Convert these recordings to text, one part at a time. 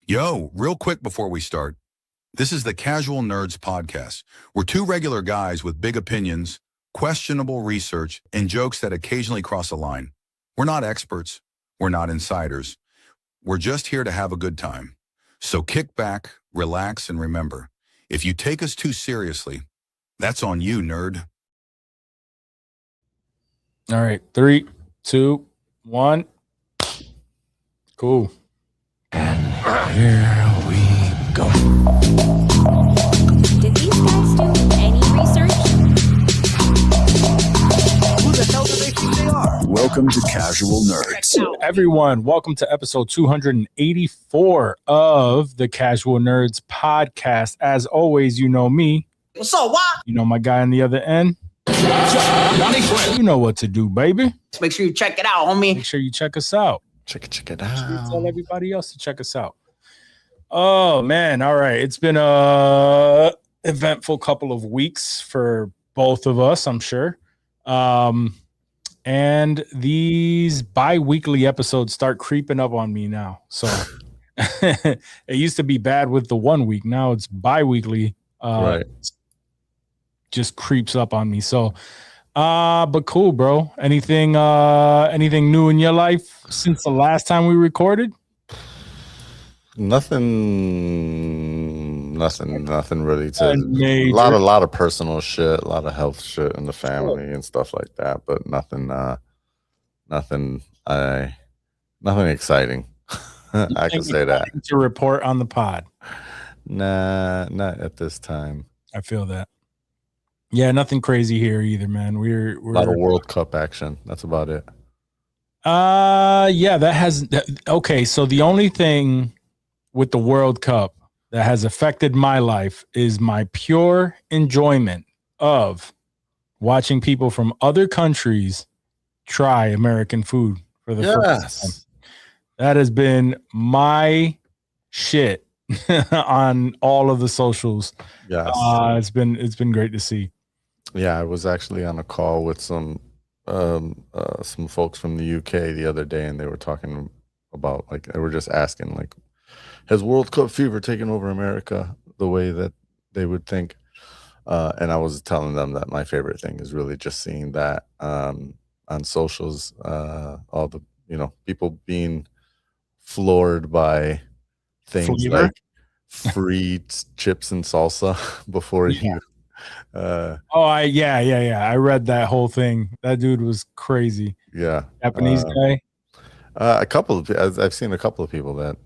Yo, real quick before we start, this is the Casual Nerds Podcast. We're two regular guys with big opinions, questionable research, and jokes that occasionally cross a line. We're not experts. We're not insiders. We're just here to have a good time. So kick back, relax, and remember, if you take us too seriously, that's on you, nerd. All right, 3, 2, 1. Cool. And here we go. Did these guys do any research? Who the hell do they think they are? Welcome to Casual Nerds. Everyone, welcome to episode 284 of the Casual Nerds Podcast. As always, you know me. What's up, what? You know my guy on the other end. You know what to do, baby. Make sure you check it out, homie. Make sure you check us out. Check it Tell out. everybody else to check us out. Oh, man. All right. It's been a eventful couple of weeks for both of us, I'm sure. And these bi-weekly episodes start creeping up on me now. So it used to be bad with the 1 week. Now it's bi-weekly. Right. Just creeps up on me. So, but cool, bro. Anything new in your life since the last time we recorded? Nothing really. A lot of personal shit, a lot of health shit in the family and stuff like that, but nothing exciting. I can say that. To report on the pod. Nah, not at this time. I feel that. Yeah, nothing crazy here either, man. We're A lot of World Cup action. That's about it. Yeah, okay. So the only thing with the World Cup that has affected my life is my pure enjoyment of watching people from other countries try American food for the first time. That has been my shit on all of the socials. Yes. It's been great to see. Yeah, I was actually on a call with some folks from the UK the other day, and they were talking about, like, they were just asking, like, has World Cup fever taken over America the way that they would think? And I was telling them that my favorite thing is really just seeing that on socials, all the people being floored by things Flavor? like free chips and salsa before you. I read that whole thing. That dude was crazy. Yeah, Japanese guy. I've seen a couple of people that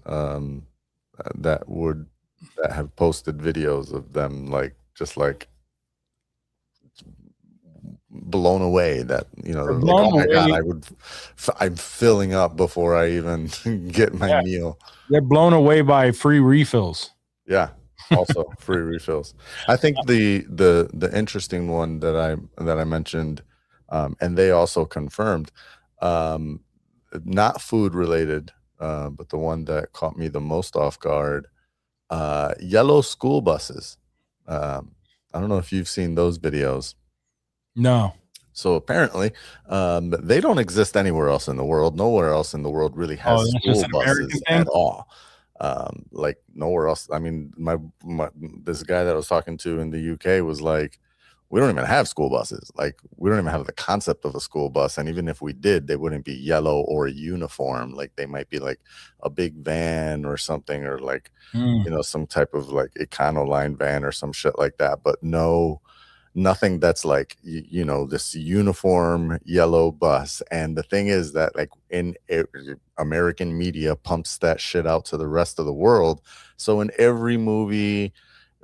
have posted videos of them just blown away that oh my god, I'm filling up before I even get my meal. They're blown away by free refills. Yeah. Also free refills. I think the interesting one that I mentioned, and they also confirmed, not food related, but the one that caught me the most off guard, yellow school buses. I don't know if you've seen those videos. No. So apparently, they don't exist anywhere else in the world. Nowhere else in the world really has school buses at all. Like nowhere else. I mean, this guy that I was talking to in the UK was like, we don't even have school buses. Like, we don't even have the concept of a school bus. And even if we did, they wouldn't be yellow or uniform. Like, they might be like a big van or something, or like, some type of like Econoline van or some shit like that. But nothing that's like, this uniform yellow bus. And the thing is that, like, American media pumps that shit out to the rest of the world. So in every movie,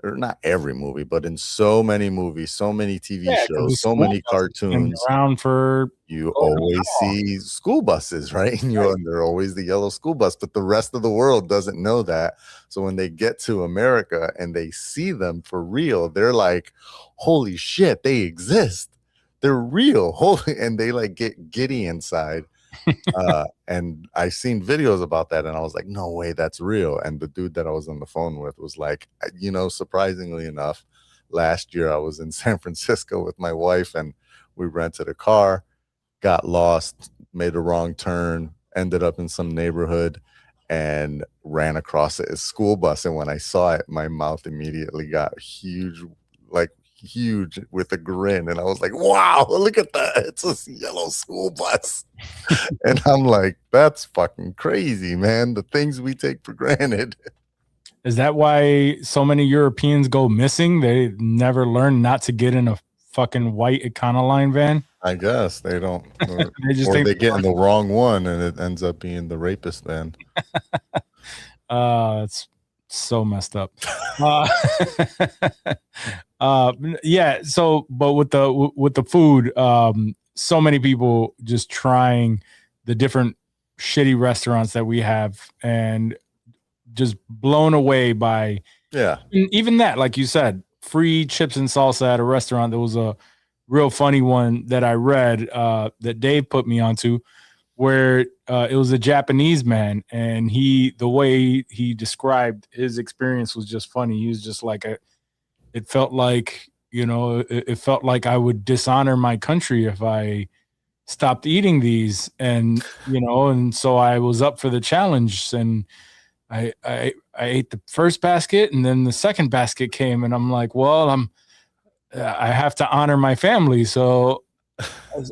or not every movie, but in so many movies, so many TV shows, so many cartoons, you always see school buses, right? And they're always the yellow school bus, but the rest of the world doesn't know that. So when they get to America and they see them for real, they're like, holy shit, they exist. They're real. And they like get giddy inside. And I seen videos about that, and I was like, no way, that's real. And the dude that I was on the phone with was like, surprisingly enough, last year I was in San Francisco with my wife, and we rented a car, got lost, made a wrong turn, ended up in some neighborhood, and ran across a school bus, and when I saw it, my mouth immediately got huge with a grin, and I was like, wow, look at that, it's a yellow school bus. And I'm like, that's fucking crazy, man, the things we take for granted. Is that why so many Europeans go missing? They never learn not to get in a fucking white Econoline van? I guess they don't. they get in the wrong one, and it ends up being the rapist van. It's so messed up. Yeah. So, but with the food, so many people just trying the different shitty restaurants that we have, and just blown away by even that, like you said, free chips and salsa at a restaurant. There was a real funny one that I read that Dave put me onto, where it was a Japanese man, and the way he described his experience was just funny. He was just like, it felt like, it felt like I would dishonor my country if I stopped eating these, and and so I was up for the challenge, and I ate the first basket, and then the second basket came, and I'm like, well, I have to honor my family, so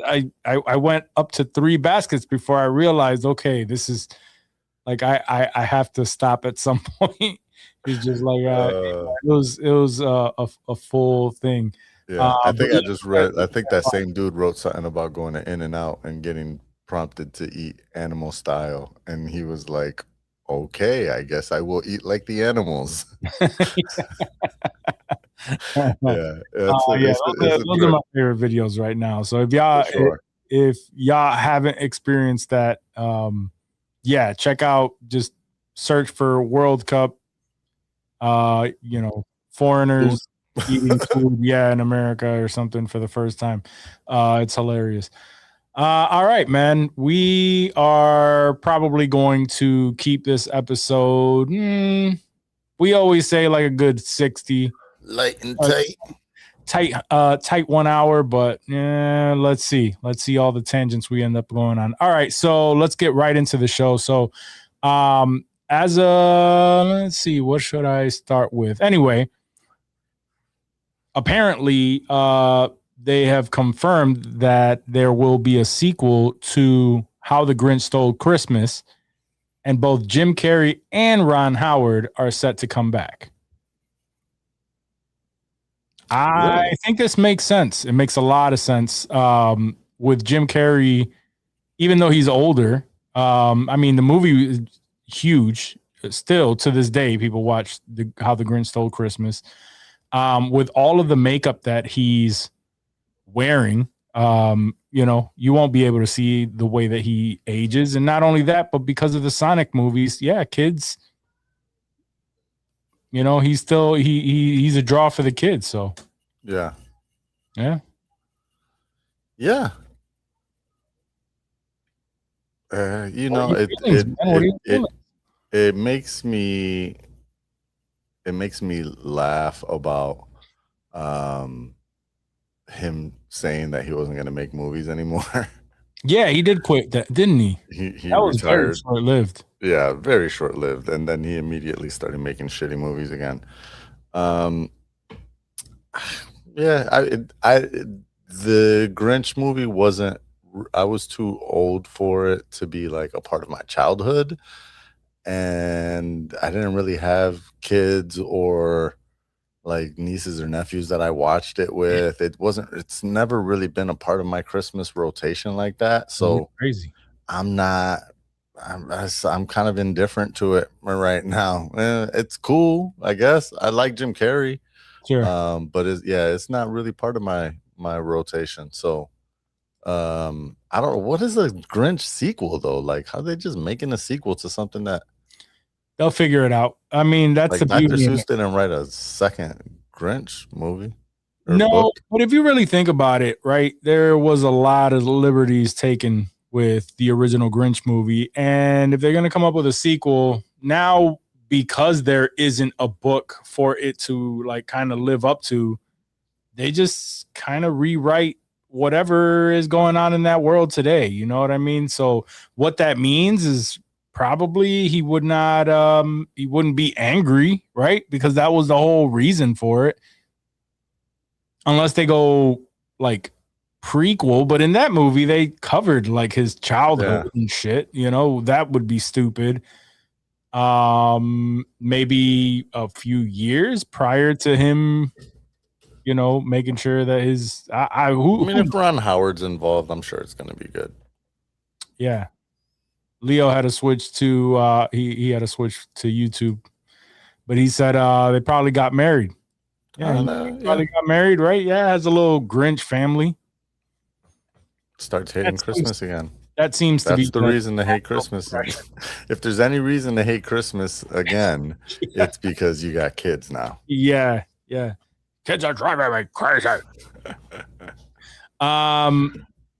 I went up to 3 baskets before I realized, okay, this is like I have to stop at some point. It's just like it was a full thing. Yeah, I think I just read. I think that same dude wrote something about going to In-N-Out and getting prompted to eat animal style, and he was like, okay, I guess I will eat like the animals. Those are my favorite videos right now. So if y'all haven't experienced that, check out, just search for World Cup, foreigners eating food, in America or something for the first time. It's hilarious. All right, man. We are probably going to keep this episode. We always say like a good 60. Light and tight 1 hour, but let's see all the tangents we end up going on. All right, so let's get right into the show. So let's see, what should I start with? Anyway, apparently they have confirmed that there will be a sequel to How the Grinch Stole Christmas, and both Jim Carrey and Ron Howard are set to come back. I think this makes sense. It makes a lot of sense. With Jim Carrey, even though he's older, I mean, the movie is huge. Still, to this day, people watch How the Grinch Stole Christmas. With all of the makeup that he's wearing, you won't be able to see the way that he ages. And not only that, but because of the Sonic movies, kids, he's still he's a draw for the kids. So yeah. It makes me laugh about him saying that he wasn't going to make movies anymore. Yeah, he did quit that, didn't he? That was retired. Very short-lived. Yeah, very short-lived, and then he immediately started making shitty movies again. The Grinch movie wasn't. I was too old for it to be like a part of my childhood, and I didn't really have kids or like nieces or nephews that I watched it with. It's never really been a part of my Christmas rotation like that. So crazy. I'm kind of indifferent to it right now. It's cool, I guess. I like Jim Carrey. Sure. But it's not really part of my rotation. So I don't know, what is a Grinch sequel though? Like, how are they just making a sequel to something that they'll figure it out? I mean, that's like the Dr. beauty. Seuss didn't write a second Grinch movie. No, book. But if you really think about it, right, there was a lot of liberties taken with the original Grinch movie. And if they're going to come up with a sequel now, because there isn't a book for it to like kind of live up to, they just kind of rewrite whatever is going on in that world today. You know what I mean? So what that means is probably he would not he wouldn't be angry, right? Because that was the whole reason for it. Unless they go like prequel, but in that movie they covered like his childhood and shit, you know, that would be stupid. Maybe a few years prior to him, you know, making sure that his I mean, if Ron Howard's involved, I'm sure it's going to be good. Yeah. Leo had to switch to he had to switch to YouTube, but he said they probably got married. Yeah, probably got married, right? Yeah, has a little Grinch family. Starts hating Christmas again. That seems to be the reason to hate Christmas. If there's any reason to hate Christmas again, it's because you got kids now. Yeah, yeah. Kids are driving me crazy.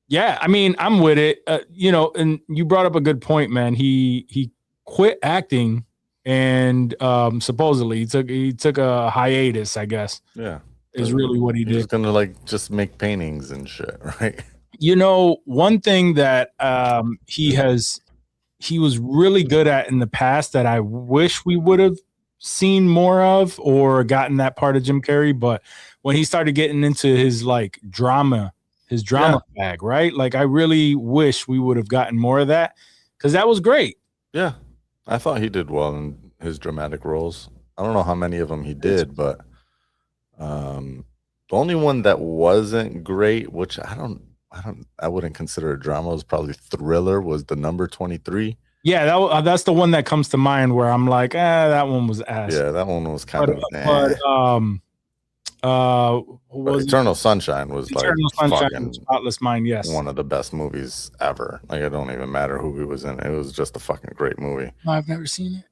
Yeah, I mean, I'm with it. You know, and you brought up a good point, man. He quit acting, and supposedly he took a hiatus, I guess. Yeah, is really what he did. He's gonna like just make paintings and shit, right? You know, one thing that he was really good at in the past that I wish we would have seen more of or gotten that part of Jim Carrey, but when he started getting into his like drama bag, right? Like I really wish we would have gotten more of that because that was great. Yeah, I thought he did well in his dramatic roles. I don't know how many of them he did, but the only one that wasn't great, which I wouldn't consider a drama, was probably Thriller, was The Number 23. Yeah, that's the one that comes to mind where I'm like, that one was ass. Yeah, that one was kind of. But Eternal Sunshine was Eternal Sunshine, Spotless Mind. Yes, one of the best movies ever. Like it don't even matter who he was in. It was just a fucking great movie. No, I've never seen it.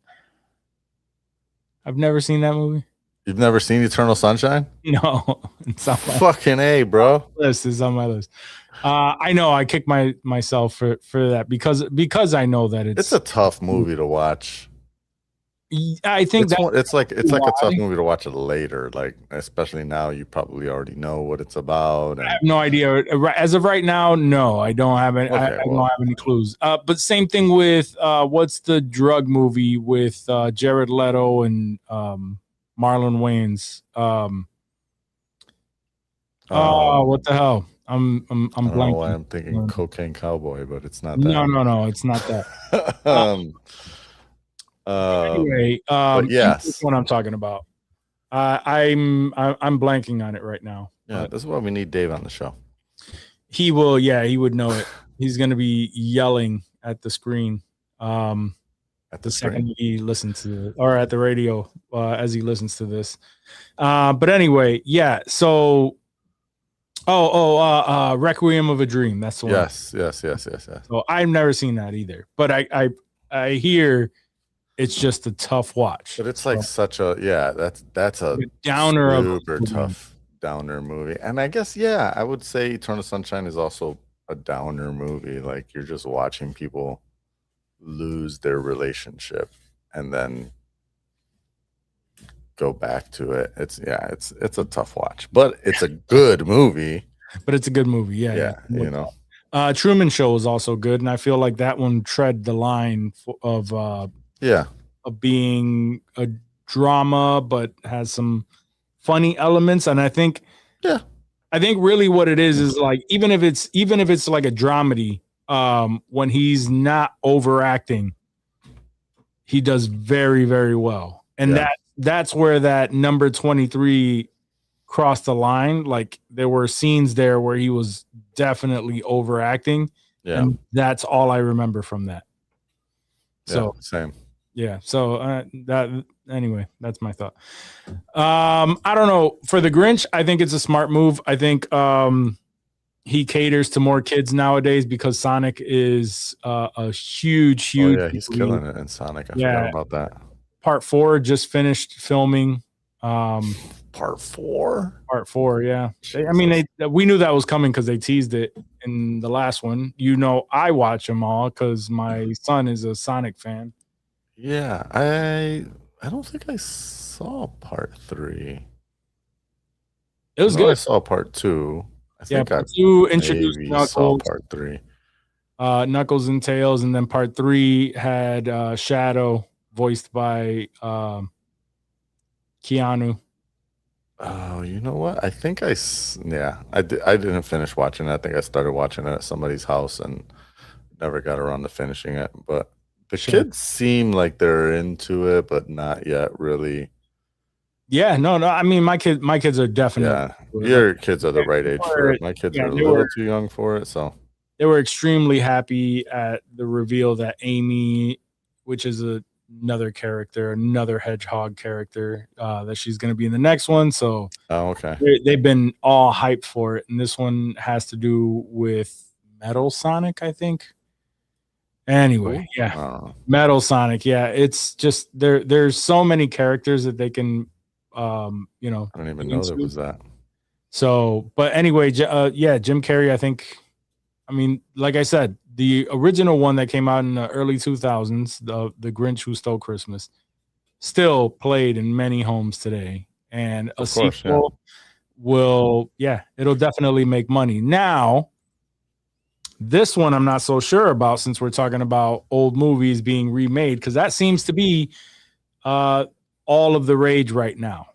I've never seen that movie. You've never seen Eternal Sunshine? No, it's on my fucking A, bro. List is on my list. I know I kick myself for that because I know that it's a tough movie to watch. I think it's like a tough movie to watch it later, like especially now you probably already know what it's about. I have no idea as of right now. No, I don't have any. I don't have any clues. But same thing with what's the drug movie with Jared Leto and Marlon Wayans? What the hell? I'm blanking. I don't know why I'm thinking Cocaine Cowboy, but it's not that. No, it's not that. Anyway, yes, that's what I'm talking about. I'm blanking on it right now. Yeah, this is why we need Dave on the show. He will. Yeah, he would know it. He's going to be yelling at the screen. At the second he listens to it, or at the radio as he listens to this. But anyway, yeah. So. Requiem of a Dream. That's the one. Yes. So I've never seen that either, but I hear it's just a tough watch. But it's like such a that's a downer, super tough downer movie. And I guess I would say Eternal Sunshine is also a downer movie. Like you're just watching people lose their relationship and then go back to it. It's a tough watch, but it's a good movie. Yeah, you know. Truman Show is also good, and I feel like that one tread the line of being a drama, but has some funny elements. And I think really what it is like even if it's like a dramedy, when he's not overacting, he does very, very well, and that's where that number 23 crossed the line. Like there were scenes there where he was definitely overacting. Yeah. And that's all I remember from that. So same. Yeah. So anyway, that's my thought. I don't know. For the Grinch, I think it's a smart move. I think he caters to more kids nowadays because Sonic is a huge. Oh, yeah, he's killing it in Sonic. I forgot about that. Part 4 just finished filming. Part 4? Part 4, yeah. I mean, we knew that was coming because they teased it in the last one. You know, I watch them all because my son is a Sonic fan. Yeah, I don't think I saw part 3. It was good. I saw part 2. I think part 2 introduced saw part 3. Knuckles and Tails, and then part 3 had Shadow, voiced by Keanu. Oh, you know what? I think I didn't finish watching it. I think I started watching it at somebody's house and never got around to finishing it. But the kids seem like they're into it, but not yet really. Yeah, no. I mean, my kids are definitely. Yeah, your kids are the right age for it. My kids are a little too young for it, so they were extremely happy at the reveal that Amy, which is another character, another hedgehog character, that she's going to be in the next one. So, okay, they've been all hyped for it, and this one has to do with Metal Sonic, I think. Anyway, Metal Sonic. Yeah, it's just there's so many characters that they can. I don't even know there was that. So, but anyway, Jim Carrey, I think, I mean, like I said, the original one that came out in the early 2000s, the Grinch Who Stole Christmas, still played in many homes today, and a sequel it'll definitely make money. Now, this one I'm not so sure about, since we're talking about old movies being remade, because that seems to be all of the rage right now.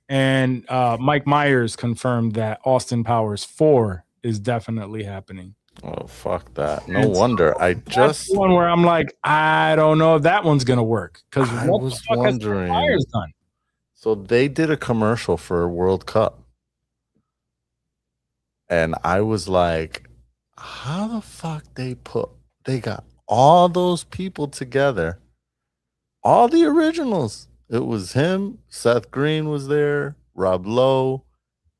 And Mike Myers confirmed that Austin Powers 4 is definitely happening. Oh, fuck that. No wonder. That's one where I'm like, I don't know if that one's going to work. Because I was wondering. Myers done? So they did a commercial for World Cup. And I was like, how the fuck they got all those people together, all the originals. It was him, Seth Green was there, Rob Lowe,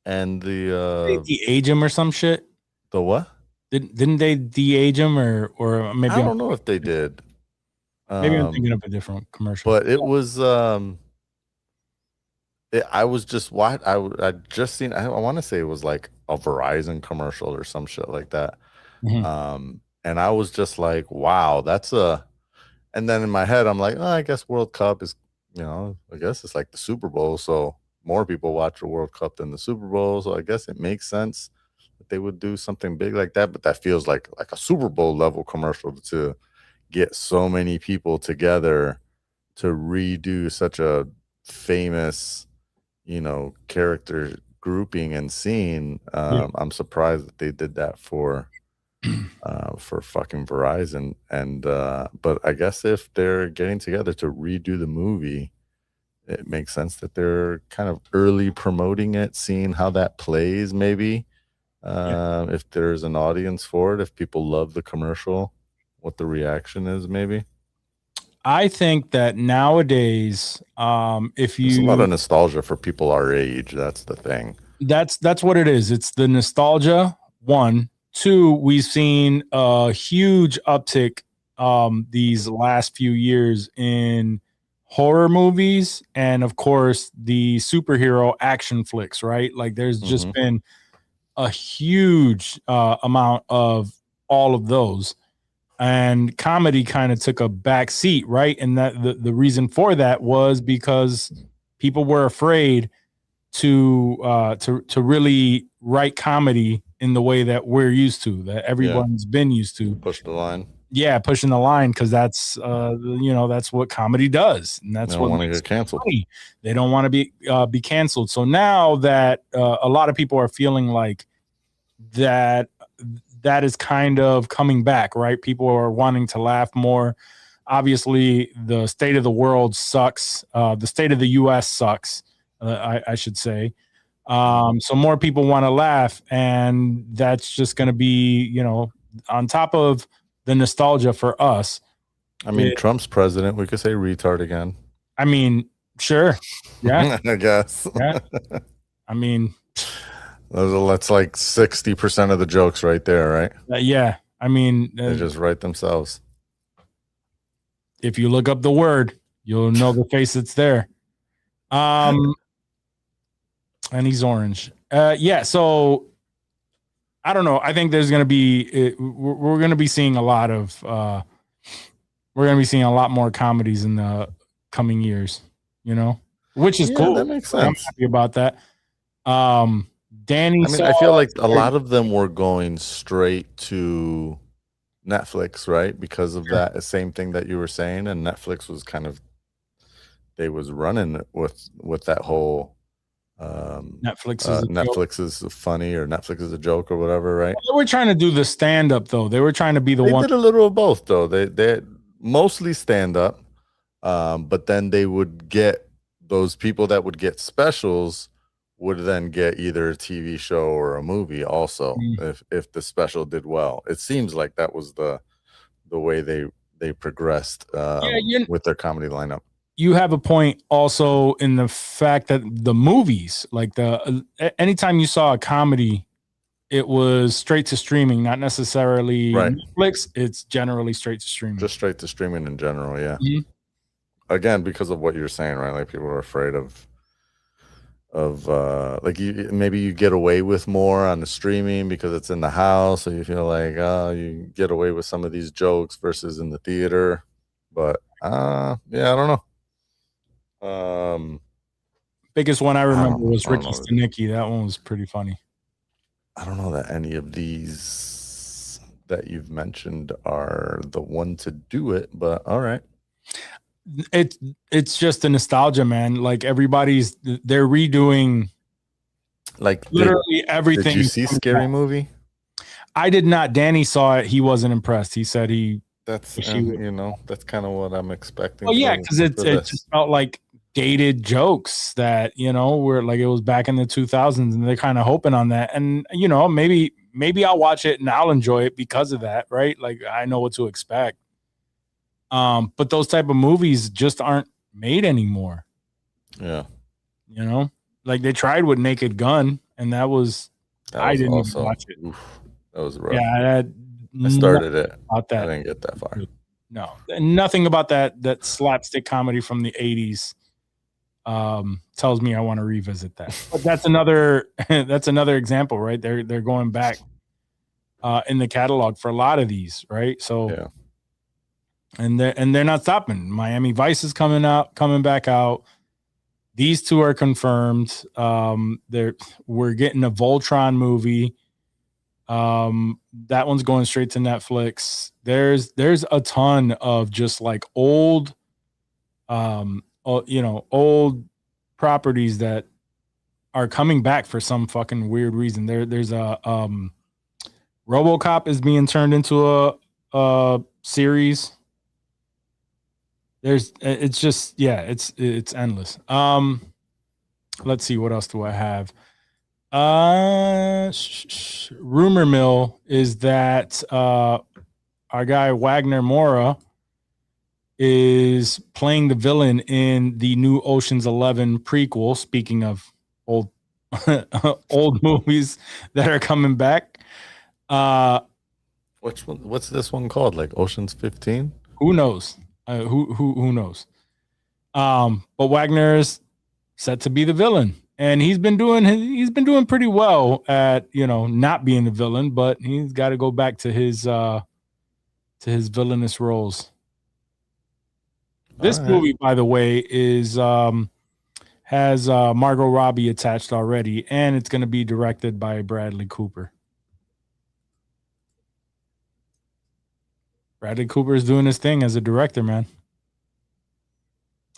and they de-age him or some shit. The what? Didn't they de-age him or maybe I don't know if they did. Maybe I'm thinking of a different commercial. But it was I was just I just seen, I want to say it was like a Verizon commercial or some shit like that. Mm-hmm. And I was just like, wow, and then in my head I'm like, I guess World Cup is, I guess it's like the Super Bowl, so more people watch the World Cup than the Super Bowl, so I guess it makes sense that they would do something big like that. But that feels like a Super Bowl level commercial to get so many people together to redo such a famous, character grouping and scene. I'm surprised that they did that for fucking Verizon. And but I guess if they're getting together to redo the movie, it makes sense that they're kind of early promoting it, seeing how that plays, maybe. If there's an audience for it, if people love the commercial, what the reaction is, maybe. I think that nowadays, there's a lot of nostalgia for people our age. That's the thing. That's what it is. It's the nostalgia. 1, 2, we've seen a huge uptick these last few years in horror movies, and of course the superhero action flicks, right? Like there's just been a huge amount of all of those, and comedy kind of took a back seat, right? And that the reason for that was because people were afraid to really write comedy in the way that we're used to, that everyone's been used to. Push the line. Yeah, pushing the line, because that's that's what comedy does, and that's what want to get canceled. Funny. They don't want to be canceled. So now that a lot of people are feeling like that is kind of coming back, right? People are wanting to laugh more. Obviously, the state of the world sucks. The state of the U.S. sucks, I should say. So more people want to laugh, and that's just going to be, on top of the nostalgia for us. I mean, Trump's president. We could say retard again. I mean, sure. Yeah. I guess. Yeah. I mean, that's like 60% of the jokes right there, right? Yeah. I mean, they just write themselves. If you look up the word, you'll know the face that's there. And he's orange. So I don't know. I think there's going to be, we're going to be seeing a lot of, we're going to be seeing a lot more comedies in the coming years, which is cool. That makes sense. I'm happy about that. Danny, I feel like a lot of them were going straight to Netflix, right? Because of that same thing that you were saying, and Netflix was kind of they was running with that whole Netflix is funny or Netflix is a joke or whatever, right? Well, they were trying to do the stand up though. They were trying to be the one. They did a little of both though. They mostly stand up, but then they would get those people that would get specials would then get either a TV show or a movie also if the special did well. It seems like that was the way they progressed with their comedy lineup. You have a point also in the fact that the movies, like anytime you saw a comedy, it was straight to streaming, not necessarily Netflix. It's generally straight to streaming. Just straight to streaming in general, yeah. Mm-hmm. Again, because of what you're saying, right? Like people are afraid of like maybe you get away with more on the streaming because it's in the house, so you feel like you get away with some of these jokes versus in the theater. But yeah, I don't know. Biggest one I remember was Ricky Stenicki. That one was pretty funny. I don't know that any of these that you've mentioned are the one to do it, but all right. It's just a nostalgia, man. Like they're redoing like literally everything. Did you see Scary Movie? I did not. Danny saw it. He wasn't impressed. He said that's that's kind of what I'm expecting. Oh yeah, because it just felt like dated jokes that were like it was back in the 2000s, and they're kind of hoping on that. And maybe I'll watch it and I'll enjoy it because of that, right? Like I know what to expect. But those type of movies just aren't made anymore. Yeah. Like they tried with Naked Gun, and I didn't even watch it. Oof, that was rough. Yeah, I started it. About that. I didn't get that far. No, nothing about that slapstick comedy from the 80s tells me I want to revisit that. But that's another example, right? They're going back in the catalog for a lot of these, right? So yeah. And they're not stopping. Miami Vice is coming back out. These two are confirmed. We're getting a Voltron movie. That one's going straight to Netflix. There's a ton of just like old properties that are coming back for some fucking weird reason. There's a RoboCop is being turned into a series. It's endless. Let's see, what else do I have? Rumor mill is that our guy Wagner Moura is playing the villain in the new Ocean's 11 prequel. Speaking of old movies that are coming back, what's this one called? Like Ocean's 15? Who knows? Who knows? But Wagner's set to be the villain, and he's been doing pretty well at not being the villain, but he's got to go back to his villainous roles. This movie, by the way, has Margot Robbie attached already, and it's going to be directed by Bradley Cooper. Bradley Cooper is doing his thing as a director, man.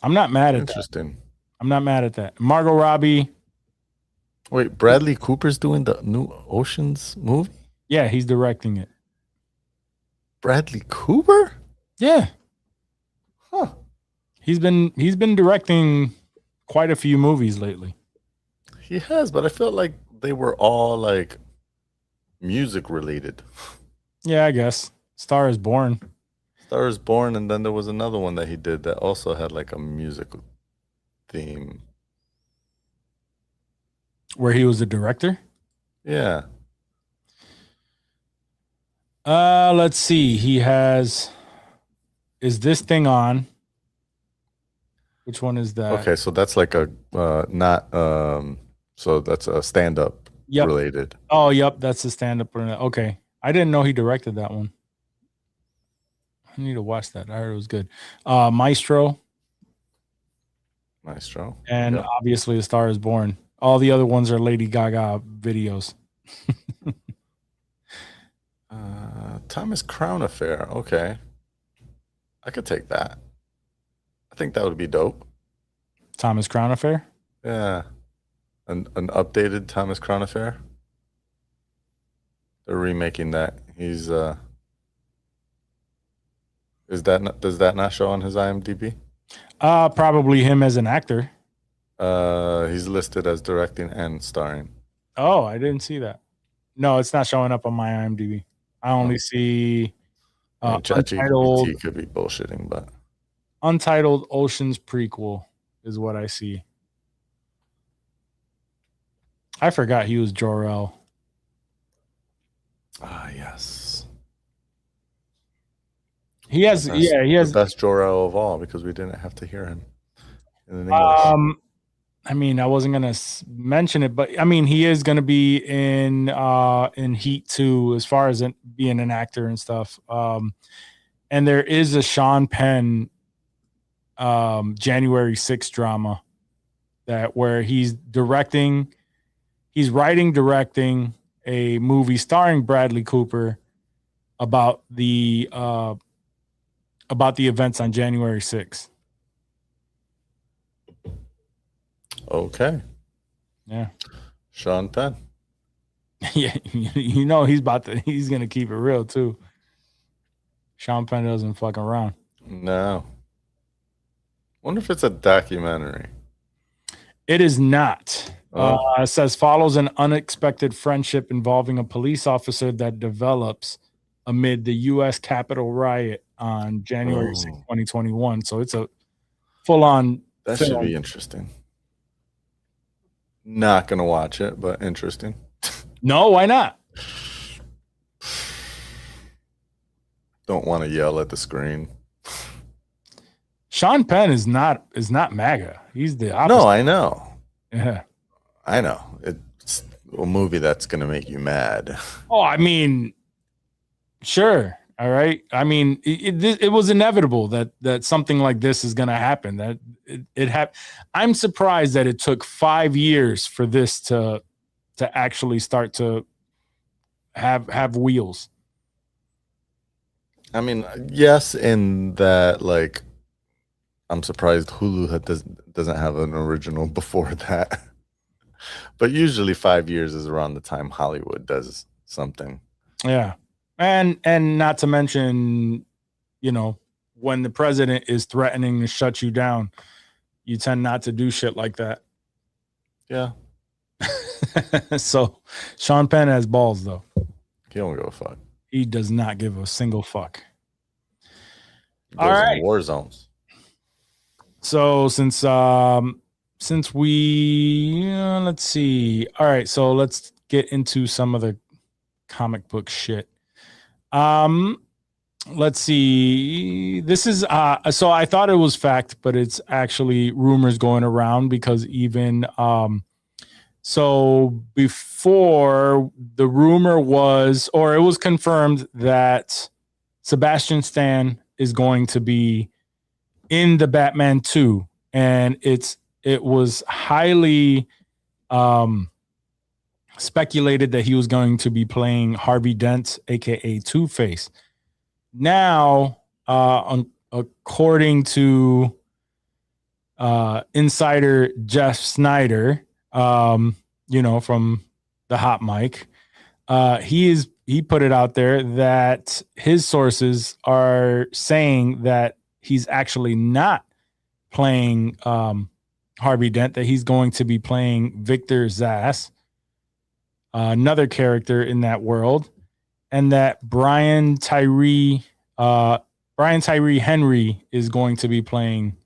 I'm not mad at that. I'm not mad at that. Margot Robbie. Wait, Bradley Cooper's doing the new Oceans movie? Yeah, he's directing it. Bradley Cooper? Yeah. Huh. He's been directing quite a few movies lately. He has, but I felt like they were all like music related. Yeah, I guess. Star is Born. Star is Born, and then there was another one that he did that also had like a musical theme. Where he was the director? Yeah. Let's see. He has Is This Thing On? Which one is that? Okay, so that's like a so that's a stand-up related. Oh, yep, that's a stand-up. Okay. I didn't know he directed that one. I need to watch that. I heard it was good. Maestro. And obviously A Star is Born. All the other ones are Lady Gaga videos. Thomas Crown Affair. Okay. I could take that. I think that would be dope. Thomas Crown Affair? Yeah. An updated Thomas Crown Affair. They're remaking that. He's does that not show on his IMDb? Probably him as an actor. He's listed as directing and starring. Oh, I didn't see that. No, it's not showing up on my IMDb. I only see ChatGPT could be bullshitting, but Untitled Oceans prequel is what I see. I forgot he was Jor-El. Ah, yes. He has the best Jor-El of all because we didn't have to hear him in English. I mean, I wasn't gonna mention it, but I mean, he is gonna be in Heat 2 as far as being an actor and stuff. And there is a Sean Penn January 6th drama where he's writing, directing a movie starring Bradley Cooper about the events on January 6th. Okay. Yeah. Sean Penn. Yeah, you know he's gonna keep it real too. Sean Penn doesn't fuck around. No. Wonder if it's a documentary. It is not. It says follows an unexpected friendship involving a police officer that develops amid the U.S. Capitol riot on January 6, 2021. So it's a full-on. That should be interesting. Not gonna watch it, but interesting. No, why not? Don't want to yell at the screen. Sean Penn is not MAGA. He's the opposite. No, I know. Yeah, I know. It's a movie that's gonna make you mad. Oh, I mean, sure. All right. I mean, it was inevitable that something like this is going to happen. That it happened. I'm surprised that it took 5 years for this to actually start to have wheels. I mean, yes, in that, like, I'm surprised Hulu doesn't have an original before that. But usually 5 years is around the time Hollywood does something. Yeah. And not to mention, you know, when the president is threatening to shut you down, you tend not to do shit like that. Yeah. So Sean Penn has balls, though. He don't give a fuck. He does not give a single fuck. He goes in war zones. So since we let's see. All right, so let's get into some of the comic book shit. Let's see. This is so I thought it was fact, but it's actually rumors going around because even so before the rumor was, or it was confirmed that Sebastian Stan is going to be in the Batman 2, and it was highly speculated that he was going to be playing Harvey Dent, aka Two-Face. Now, according to insider Jeff Snyder, you know, from the Hot Mic, he put it out there that his sources are saying that he's actually not playing Harvey Dent, that he's going to be playing Victor Zsasz, another character in that world, and that Brian Tyree Henry is going to be playing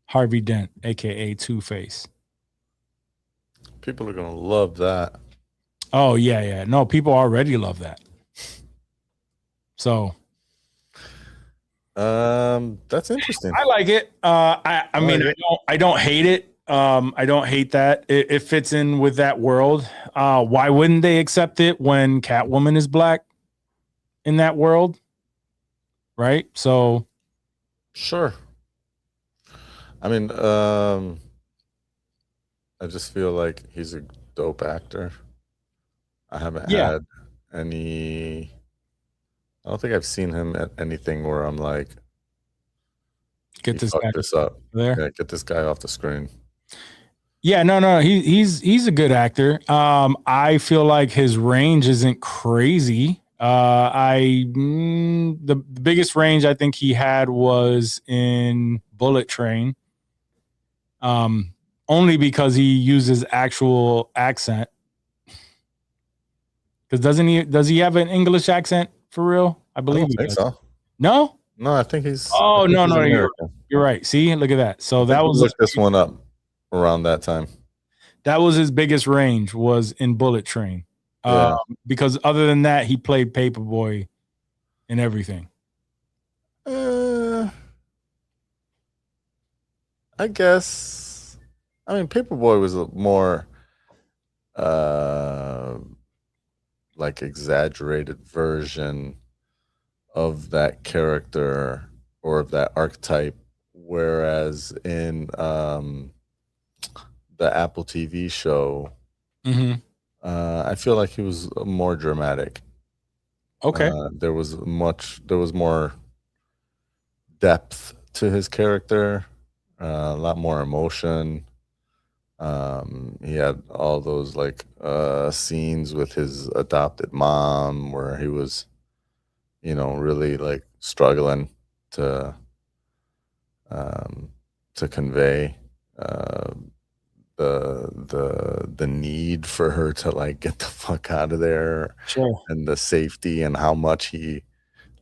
Harvey Dent, aka Two-Face. People are gonna love that. Oh yeah. No, people already love that. So that's interesting. I like it. I mean, I don't hate it. I don't hate that. It fits in with that world. Why wouldn't they accept it when Catwoman is black in that world? Right? So sure. I mean, I just feel like he's a dope actor. I haven't had any I don't think I've seen him at anything where I'm like, Get this guy this up there. Yeah, get this guy off the screen. Yeah, no, he's a good actor. I feel like his range isn't crazy. The biggest range I think he had was in Bullet Train. Only because he uses actual accent. Because does he have an English accent for real? I believe I think so. No? No, I think he's. Oh, I think no, he's no, American. you're right. See, look at that. So I that think was look this one up around that time. That was his biggest range, was in Bullet Train. Yeah. Because other than that, he played Paperboy in everything. I guess. I mean, Paperboy was a more like exaggerated version of that character or of that archetype, whereas in the Apple TV show, I feel like he was more dramatic. Okay. There was more depth to his character, a lot more emotion. He had all those like scenes with his adopted mom where he was, really like struggling to convey the need for her to like get the fuck out of there, Sure. and the safety and how much he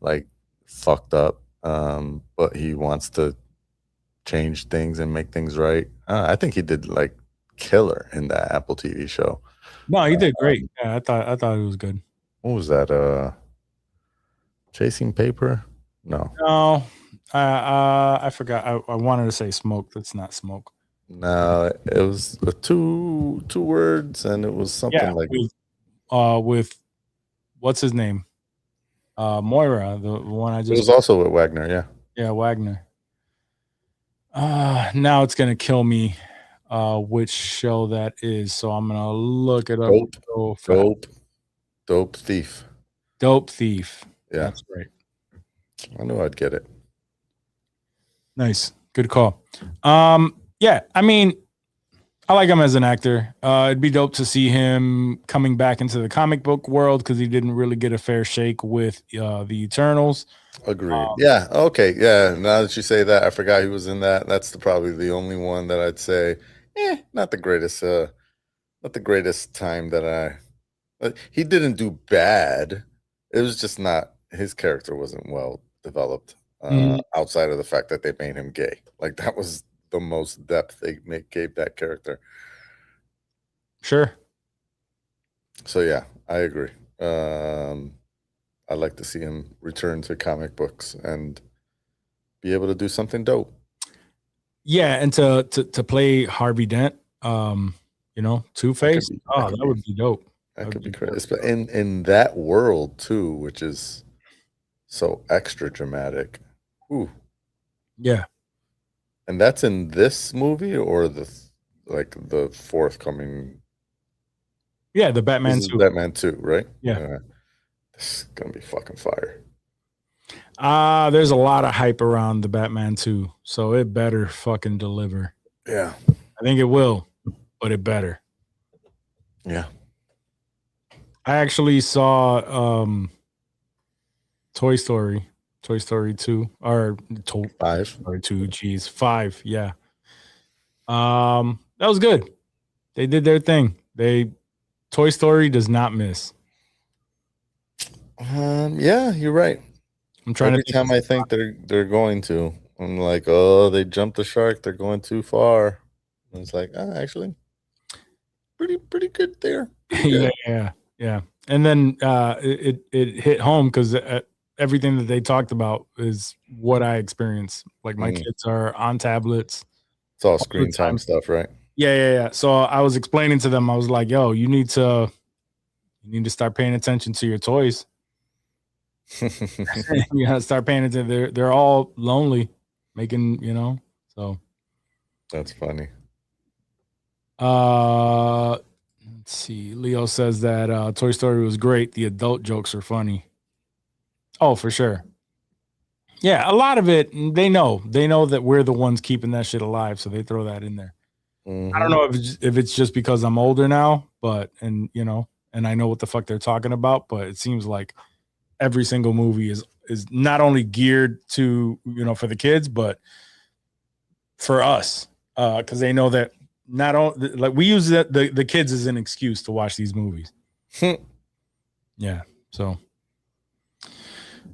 like fucked up, but he wants to change things and make things right. I think he did like killer in that Apple TV show. No, he did great. Yeah, I thought it was good. What was that? Chasing Paper? No, I forgot. I wanted to say Smoke. That's not Smoke. no, it was two words, and it was something like with what's his name? Moira, the one I just. It was also with Wagner, yeah. Yeah, Wagner. Now it's gonna kill me. Which show that is? So I'm gonna look it up. Dope Thief. Dope Thief. Yeah, that's right. I knew I'd get it. Nice, good call. Yeah, I mean, I like him as an actor. It'd be dope to see him coming back into the comic book world because he didn't really get a fair shake with the Eternals. Agreed. Yeah. Okay. Yeah. Now that you say that, I forgot he was in that. That's probably the only one that I'd say, not the greatest. Not the greatest time that he didn't do bad. It was just not, his character wasn't well developed. Outside of the fact that they made him gay, like that was the most depth they gave that character. Sure. So yeah, I agree. I'd like to see him return to comic books and be able to do something dope. Yeah, and to play Harvey Dent, Two-Face. That would be dope. That could be crazy. But in that world too, which is so extra dramatic. Ooh. Yeah. And that's in this movie or the forthcoming. Yeah, the Batman 2. Batman 2, right? Yeah. This is gonna be fucking fire. There's a lot of hype around the Batman 2, so it better fucking deliver. Yeah. I think it will, but it better. Yeah. I actually saw Toy Story 2 or Toy 5 or 2, geez, 5, yeah. That was good. They did their thing. Toy Story does not miss. Yeah, you're right. I'm trying Every time I think they're going to, I'm like, oh, they jumped the shark. They're going too far. And it's like, actually, pretty good there. Yeah. And then it hit home because everything that they talked about is what I experienced. Like my kids are on tablets. It's all screen time stuff, right? Yeah. So I was explaining to them. I was like, "Yo, you need to start paying attention to your toys. You gotta start paying attention. They're all lonely, making So that's funny. Let's see. Leo says that Toy Story was great. The adult jokes are funny. Oh, for sure. Yeah, a lot of it, they know that we're the ones keeping that shit alive, so they throw that in there. I don't know if it's just because I'm older now, but and I know what the fuck they're talking about, but it seems like every single movie is not only geared to for the kids, but for us, because they know that not only like we use the kids as an excuse to watch these movies. Yeah. So,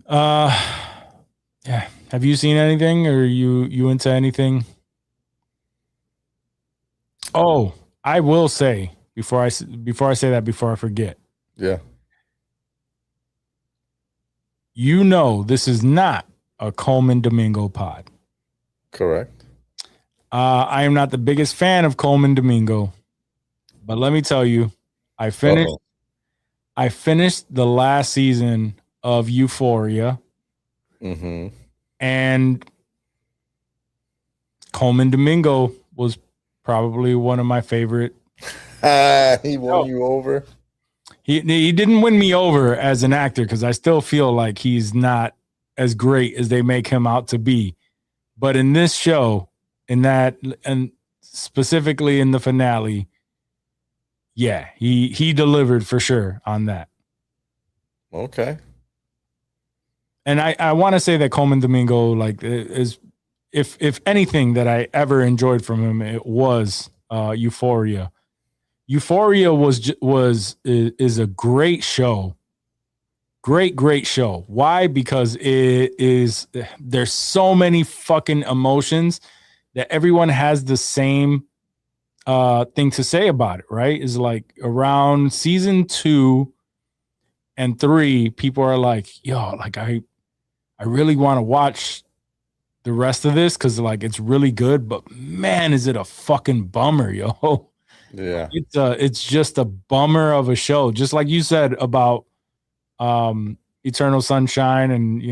yeah. Have you seen anything, or you into anything? Oh, I will say before I say that, before I forget. Yeah. This is not a Coleman Domingo pod. Correct. I am not the biggest fan of Coleman Domingo, but let me tell you, I finished the last season of Euphoria, and Coleman Domingo was probably one of my favorite. He won you over. He didn't win me over as an actor, because I still feel like he's not as great as they make him out to be. But in this show, and specifically in the finale, yeah, he delivered for sure on that. Okay. And I want to say that Coleman Domingo, like, is if anything that I ever enjoyed from him, it was Euphoria. Euphoria is a great show. Great show. Why? Because there's so many fucking emotions that everyone has the same thing to say about it, right? Is like around season 2 and 3, people are like, yo, like I really want to watch the rest of this because like it's really good, but man, is it a fucking bummer, yo. Yeah. It's just a bummer of a show. Just like you said about Eternal Sunshine and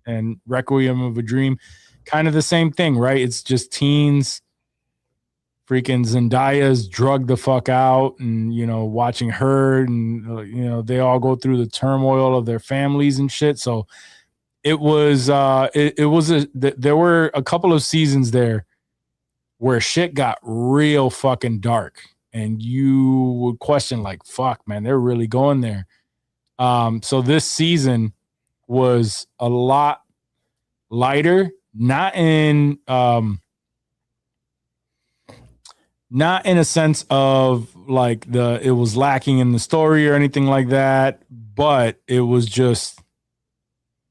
and Requiem of a Dream. Kind of the same thing, right? It's just teens. Freaking Zendaya's drugged the fuck out, and watching her, and they all go through the turmoil of their families and shit. So it was there were a couple of seasons there where shit got real fucking dark, and you would question like, fuck, man, they're really going there. So this season was a lot lighter, not in a sense of like it was lacking in the story or anything like that, but it was just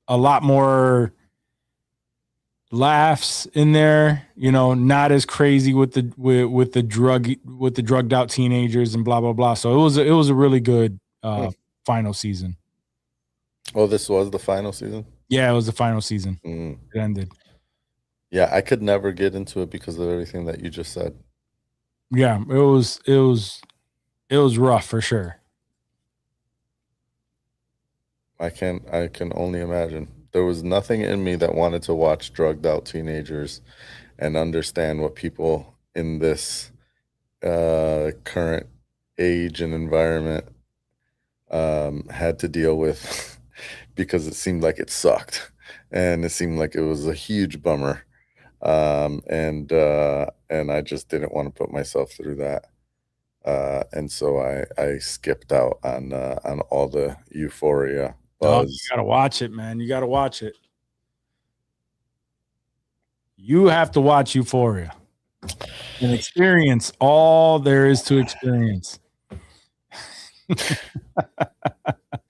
a lot more laughs in there, not as crazy with the drugged out teenagers and blah blah blah. So it was a really good final season. Oh, this was the final season? Yeah, it was the final season. It ended. Yeah, I could never get into it because of everything that you just said. Yeah, it was rough for sure. I can only imagine. There was nothing in me that wanted to watch drugged out teenagers and understand what people in this current age and environment had to deal with, because it seemed like it sucked, and it seemed like it was a huge bummer. And I just didn't want to put myself through that. And so I skipped out on all the Euphoria buzz. You gotta watch it, man. You gotta watch it. You have to watch Euphoria and experience all there is to experience.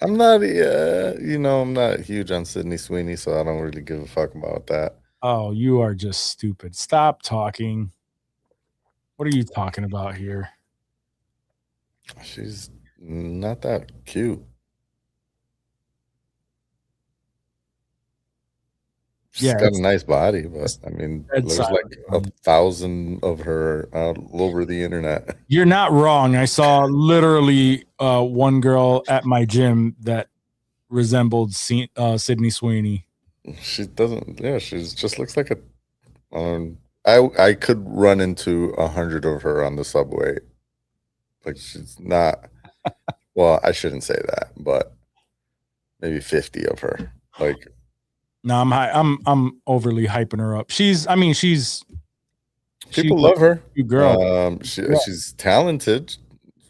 I'm not huge on Sydney Sweeney, so I don't really give a fuck about that. Oh, you are just stupid. Stop talking. What are you talking about here? She's not that cute. She's got a nice body, but I mean, there's like 1,000 of her all over the internet. You're not wrong. I saw literally one girl at my gym that resembled Sydney Sweeney. She doesn't. Yeah, she just looks like a. I could run into 100 of her on the subway. Like, she's not. Well, I shouldn't say that, but maybe 50 of her. Like, No, I'm overly hyping her up. people love her. Girl. She's talented,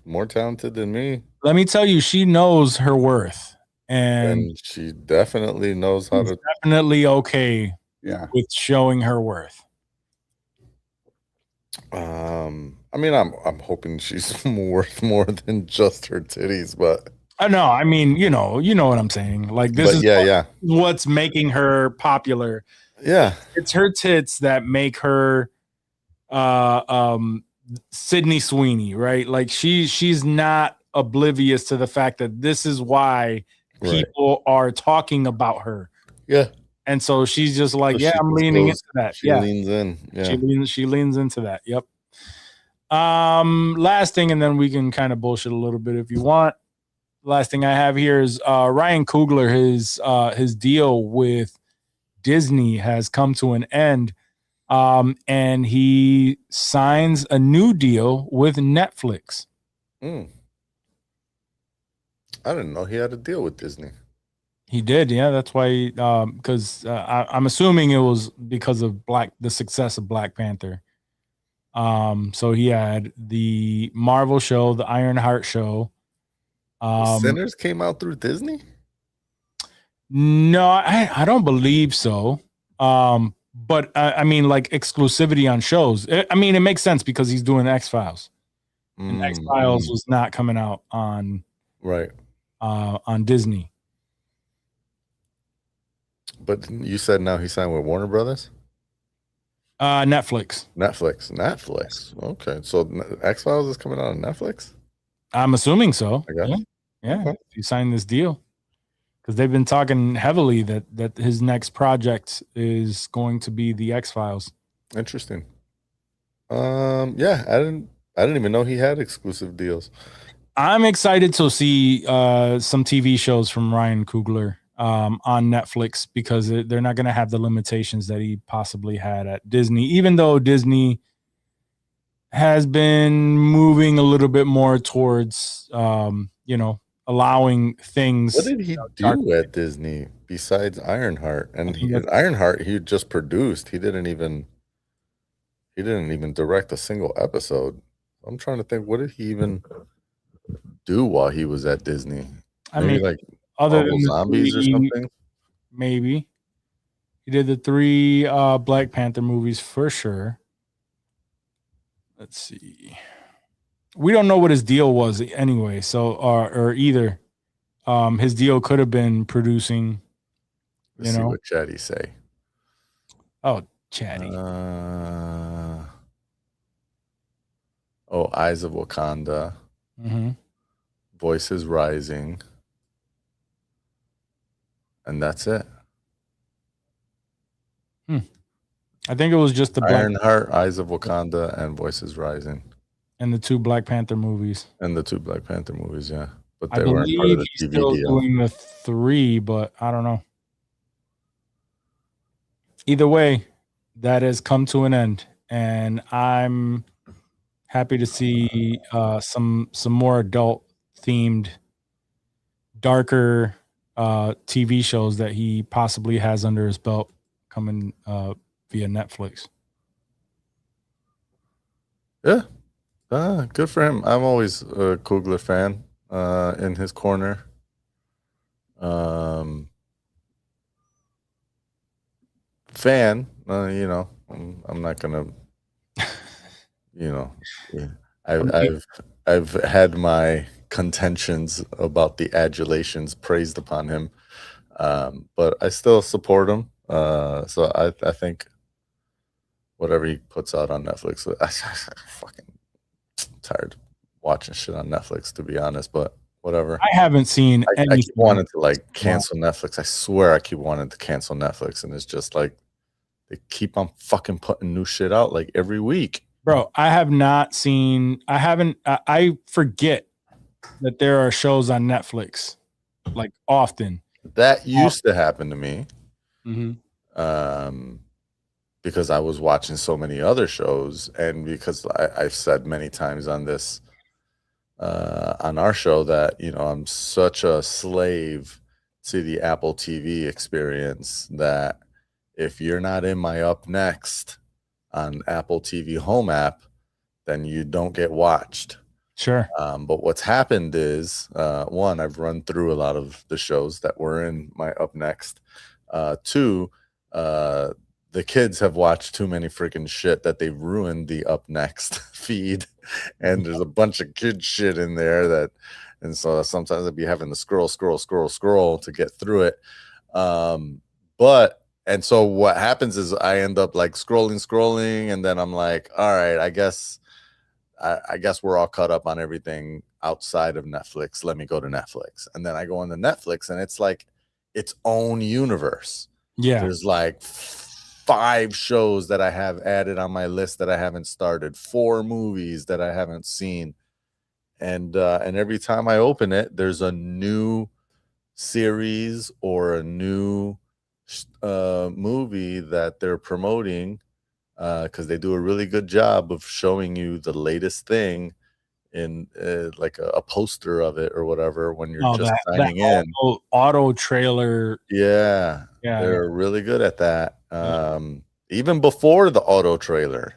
more talented than me. Let me tell you, she knows her worth, and she definitely knows how to. Definitely okay. Yeah. With showing her worth. I mean, I'm hoping she's worth more than just her titties, but I know. I mean, you know what I'm saying. Like this is what's making her popular. Yeah, it's her tits that make her Sydney Sweeney, right? Like she's not oblivious to the fact that this is why people are talking about her. Yeah. And so she's just like, I'm leaning into that. She leans in. Yeah. She leans into that. Yep. Last thing, and then we can kind of bullshit a little bit if you want. Last thing I have here is Ryan Coogler. His deal with Disney has come to an end. And he signs a new deal with Netflix. I didn't know he had a deal with Disney. He did, yeah. That's why, because I'm assuming it was because of the success of Black Panther. So he had the Marvel show, the Ironheart show. Sinners came out through Disney? No, I don't believe so. But I mean, like exclusivity on shows. I mean, it makes sense because he's doing X-Files, and X-Files was not coming out on on Disney. But you said now he signed with Warner Brothers? Netflix. Okay, so X-Files is coming out on Netflix? I'm assuming so. Yeah. Okay. He signed this deal because they've been talking heavily that his next project is going to be the X-Files. Interesting. Yeah, I didn't even know he had exclusive deals. I'm excited to see some TV shows from Ryan Coogler on Netflix because they're not going to have the limitations that he possibly had at Disney, even though Disney has been moving a little bit more towards, allowing things. What did he do at Disney besides Ironheart? And Ironheart, he just produced. He didn't even direct a single episode. I'm trying to think, what did he even do while he was at Disney? Maybe like other than Zombies or something. Maybe he did the 3 Black Panther movies for sure. Let's see. We don't know what his deal was anyway. So or either his deal could have been producing. Let's see what Chatty say. Oh, Chatty. Eyes of Wakanda. Mm-hmm. Voices Rising. And that's it. I think it was just the Ironheart, Eyes of Wakanda, and Voices Rising. And the 2 Black Panther movies. Yeah. But they weren't part of the TV deal. Doing the 3, but I don't know. Either way, that has come to an end. And I'm happy to see some more adult-themed, darker TV shows that he possibly has under his belt coming via Netflix. Yeah. Good for him. I'm always a Coogler fan in his corner. Fan, I'm not gonna, I've had my contentions about the adulations praised upon him, but I still support him. So I think whatever he puts out on Netflix, I'm fucking tired of watching shit on Netflix, to be honest, but whatever. I haven't seen anything. I keep wanting to cancel Netflix. I swear I keep wanting to cancel Netflix, and it's just like they keep on fucking putting new shit out like every week. Bro, I forget that there are shows on Netflix like often. That used to happen to me. Mm-hmm. Because I was watching so many other shows, and because I've said many times on this, on our show that, I'm such a slave to the Apple TV experience that if you're not in my up next on Apple TV home app, then you don't get watched. Sure. But what's happened is, one, I've run through a lot of the shows that were in my up next. Two, the kids have watched too many freaking shit that they've ruined the up next feed, and there's a bunch of kid shit in there and so sometimes I'd be having to scroll to get through it. And so what happens is I end up like scrolling, and then I'm like, all right, I guess we're all caught up on everything outside of Netflix. Let me go to Netflix. And then I go into Netflix, and it's like its own universe. Yeah. There's like 5 shows that I have added on my list that I haven't started, 4 movies that I haven't seen. And every time I open it, there's a new series or a new movie that they're promoting, because they do a really good job of showing you the latest thing in like a poster of it or whatever when you're just signing in. Auto trailer. Yeah, they're really good at that. Even before the auto trailer,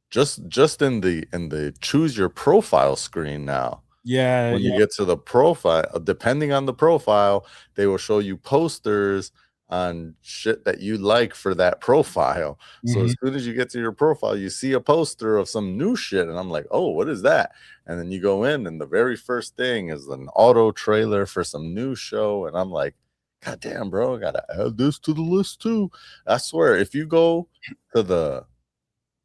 just in the choose your profile screen now. Yeah, when you get to the profile, depending on the profile, they will show you posters on shit that you like for that profile. So as soon as you get to your profile, you see a poster of some new shit, and I'm like, oh, what is that? And then you go in, and the very first thing is an auto trailer for some new show, and I'm like, God damn, bro, I gotta add this to the list too. I swear, if you go to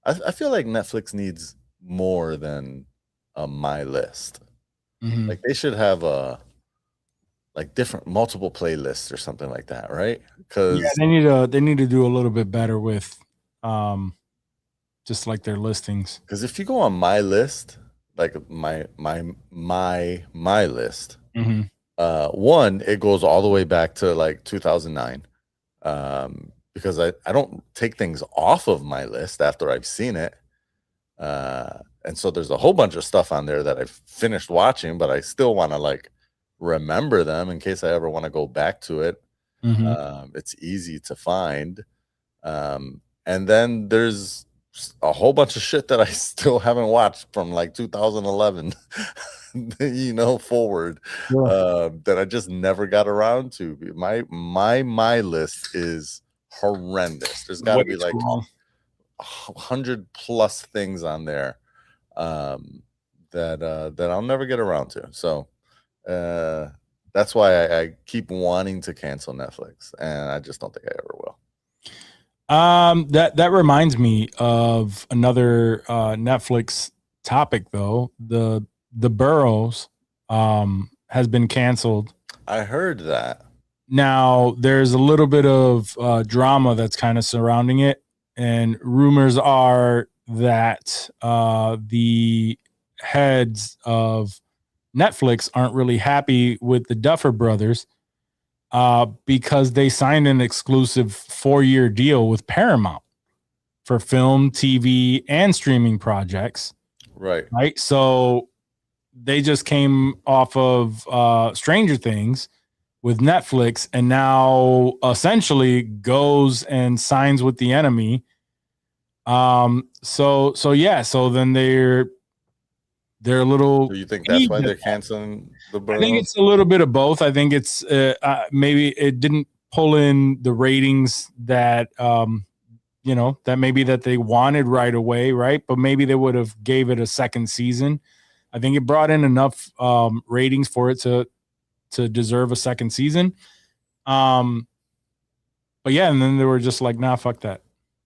I feel like Netflix needs more than a my list. Like they should have like different multiple playlists or something like that, right? Because they need to do a little bit better with just like their listings. Because if you go on my list, like my list, one, it goes all the way back to like 2009, because I don't take things off of my list after I've seen it, and so there's a whole bunch of stuff on there that I've finished watching, but I still want to like remember them in case I ever want to go back to it. It's easy to find, and then there's a whole bunch of shit that I still haven't watched from like 2011 forward, that I just never got around to. My list is horrendous. There's got to be like 100 plus things on there that I'll never get around to. So that's why I keep wanting to cancel Netflix, and I just don't think I ever will. That reminds me of another Netflix topic, though. The Burrows has been canceled. I heard that. Now there's a little bit of drama that's kind of surrounding it, and rumors are that the heads of Netflix aren't really happy with the Duffer Brothers because they signed an exclusive 4-year deal with Paramount for film, TV, and streaming projects. Right. So they just came off of Stranger Things with Netflix, and now essentially goes and signs with the enemy. So then they're a little. Do you think that's why they're canceling the Burrows? I think it's a little bit of both. I think it's maybe it didn't pull in the ratings that that maybe that they wanted right away, right? But maybe they would have gave it a second season. I think it brought in enough ratings for it to deserve a second season. But yeah, and then they were just like, nah, fuck that.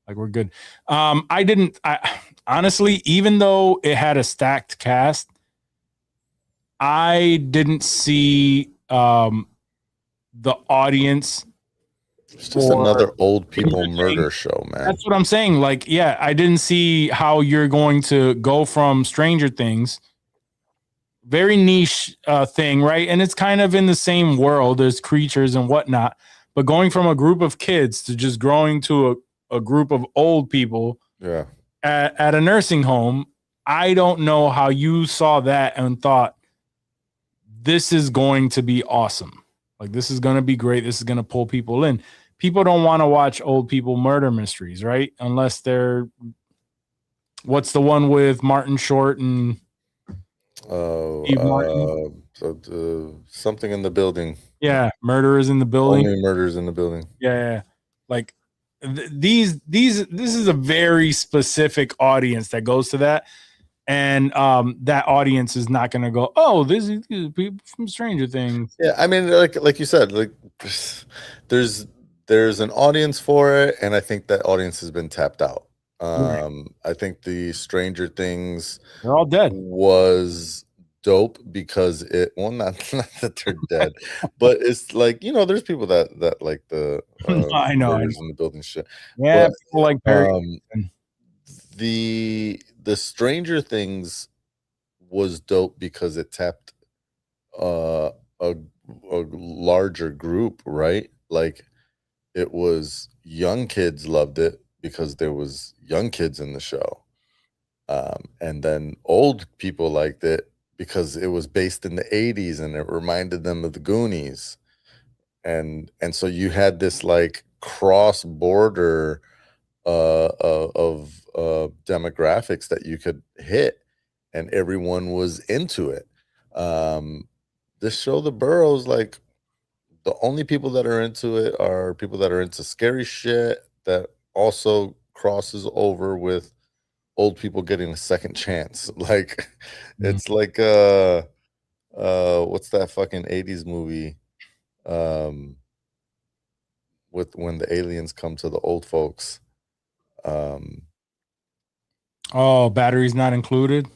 Like, we're good. I honestly, even though it had a stacked cast, I didn't see the audience. It's just another old people murder show, man. That's what I'm saying. Like, yeah, I didn't see how you're going to go from Stranger Things, very niche thing, right? And it's kind of in the same world. There's creatures and whatnot, but going from a group of kids to just growing to a group of old people at a nursing home, I don't know how you saw that and thought this is going to be awesome. Like, this is going to be great. This is going to pull people in. People don't want to watch old people murder mysteries, right? Unless they're, what's the one with Martin Short and Steve Martin? Something in the building. Yeah, Murderers in the Building. Only Murders in the Building. Yeah. Like this is a very specific audience that goes to that. And that audience is not going to go, oh, this is people from Stranger Things. Yeah, I mean, like you said, like there's an audience for it, and I think that audience has been tapped out. I think the Stranger Things they're all dead was dope because not that they're dead, but it's like, you know, there's people that like the I know Murders in the Building shit. Yeah, but, people like Perry. The Stranger Things was dope because it tapped a larger group, right? Like, it was young kids loved it because there was young kids in the show, and then old people liked it because it was based in the 80s and it reminded them of the Goonies, and so you had this like cross border of demographics that you could hit, and everyone was into it. This show, The Burrows, like, the only people that are into it are people that are into scary shit that also crosses over with old people getting a second chance. Like, it's like what's that fucking 80s movie with when the aliens come to the old folks? Batteries not included.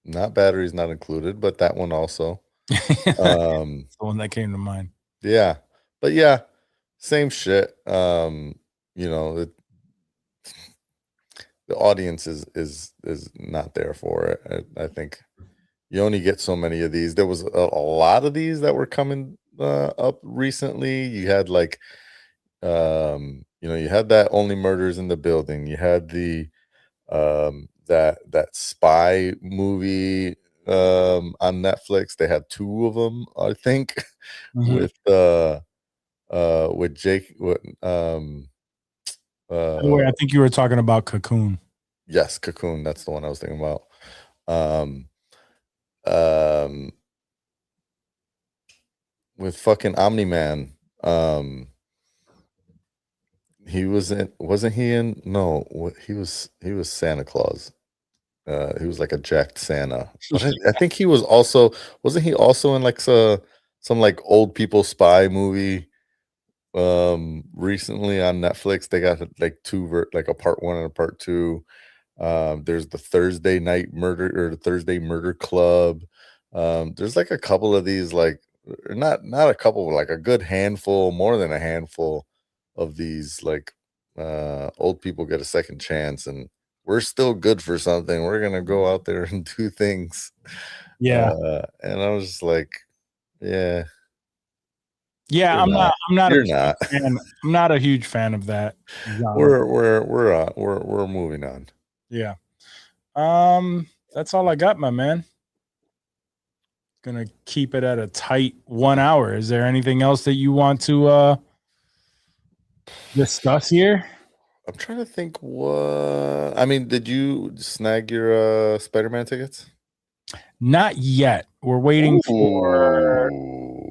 Not Batteries Not Included, but that one also. The one that came to mind. Yeah, but yeah, same shit. You know, the audience is not there for it. I think you only get so many of these. There was a lot of these that were coming up recently. You had like you know, you had that Only Murders in the Building. You had the that spy movie on Netflix. They had two of them, I think, with Jake. I think you were talking about Cocoon. Yes, Cocoon. That's the one I was thinking about. With fucking Omni-Man. He was in, wasn't he in? No, he was Santa Claus. He was like a jacked Santa. But I think he was also, wasn't he also in like some like old people spy movie recently on Netflix? They got like like a part 1 and a part 2. There's the Thursday Night Murder or the Thursday Murder Club. There's like a couple of these, like not a couple, like a good handful, more than a handful of these, like old people get a second chance, and we're still good for something. We're gonna go out there and do things. Yeah. And I was just like, yeah. I'm not You're not. I'm not a huge fan of that. We're moving on. Yeah. That's all I got, my man. Gonna keep it at a tight 1 hour. Is there anything else that you want to discuss here? I'm trying to think what, I mean, did you snag your Spider-Man tickets? Not yet. We're waiting for,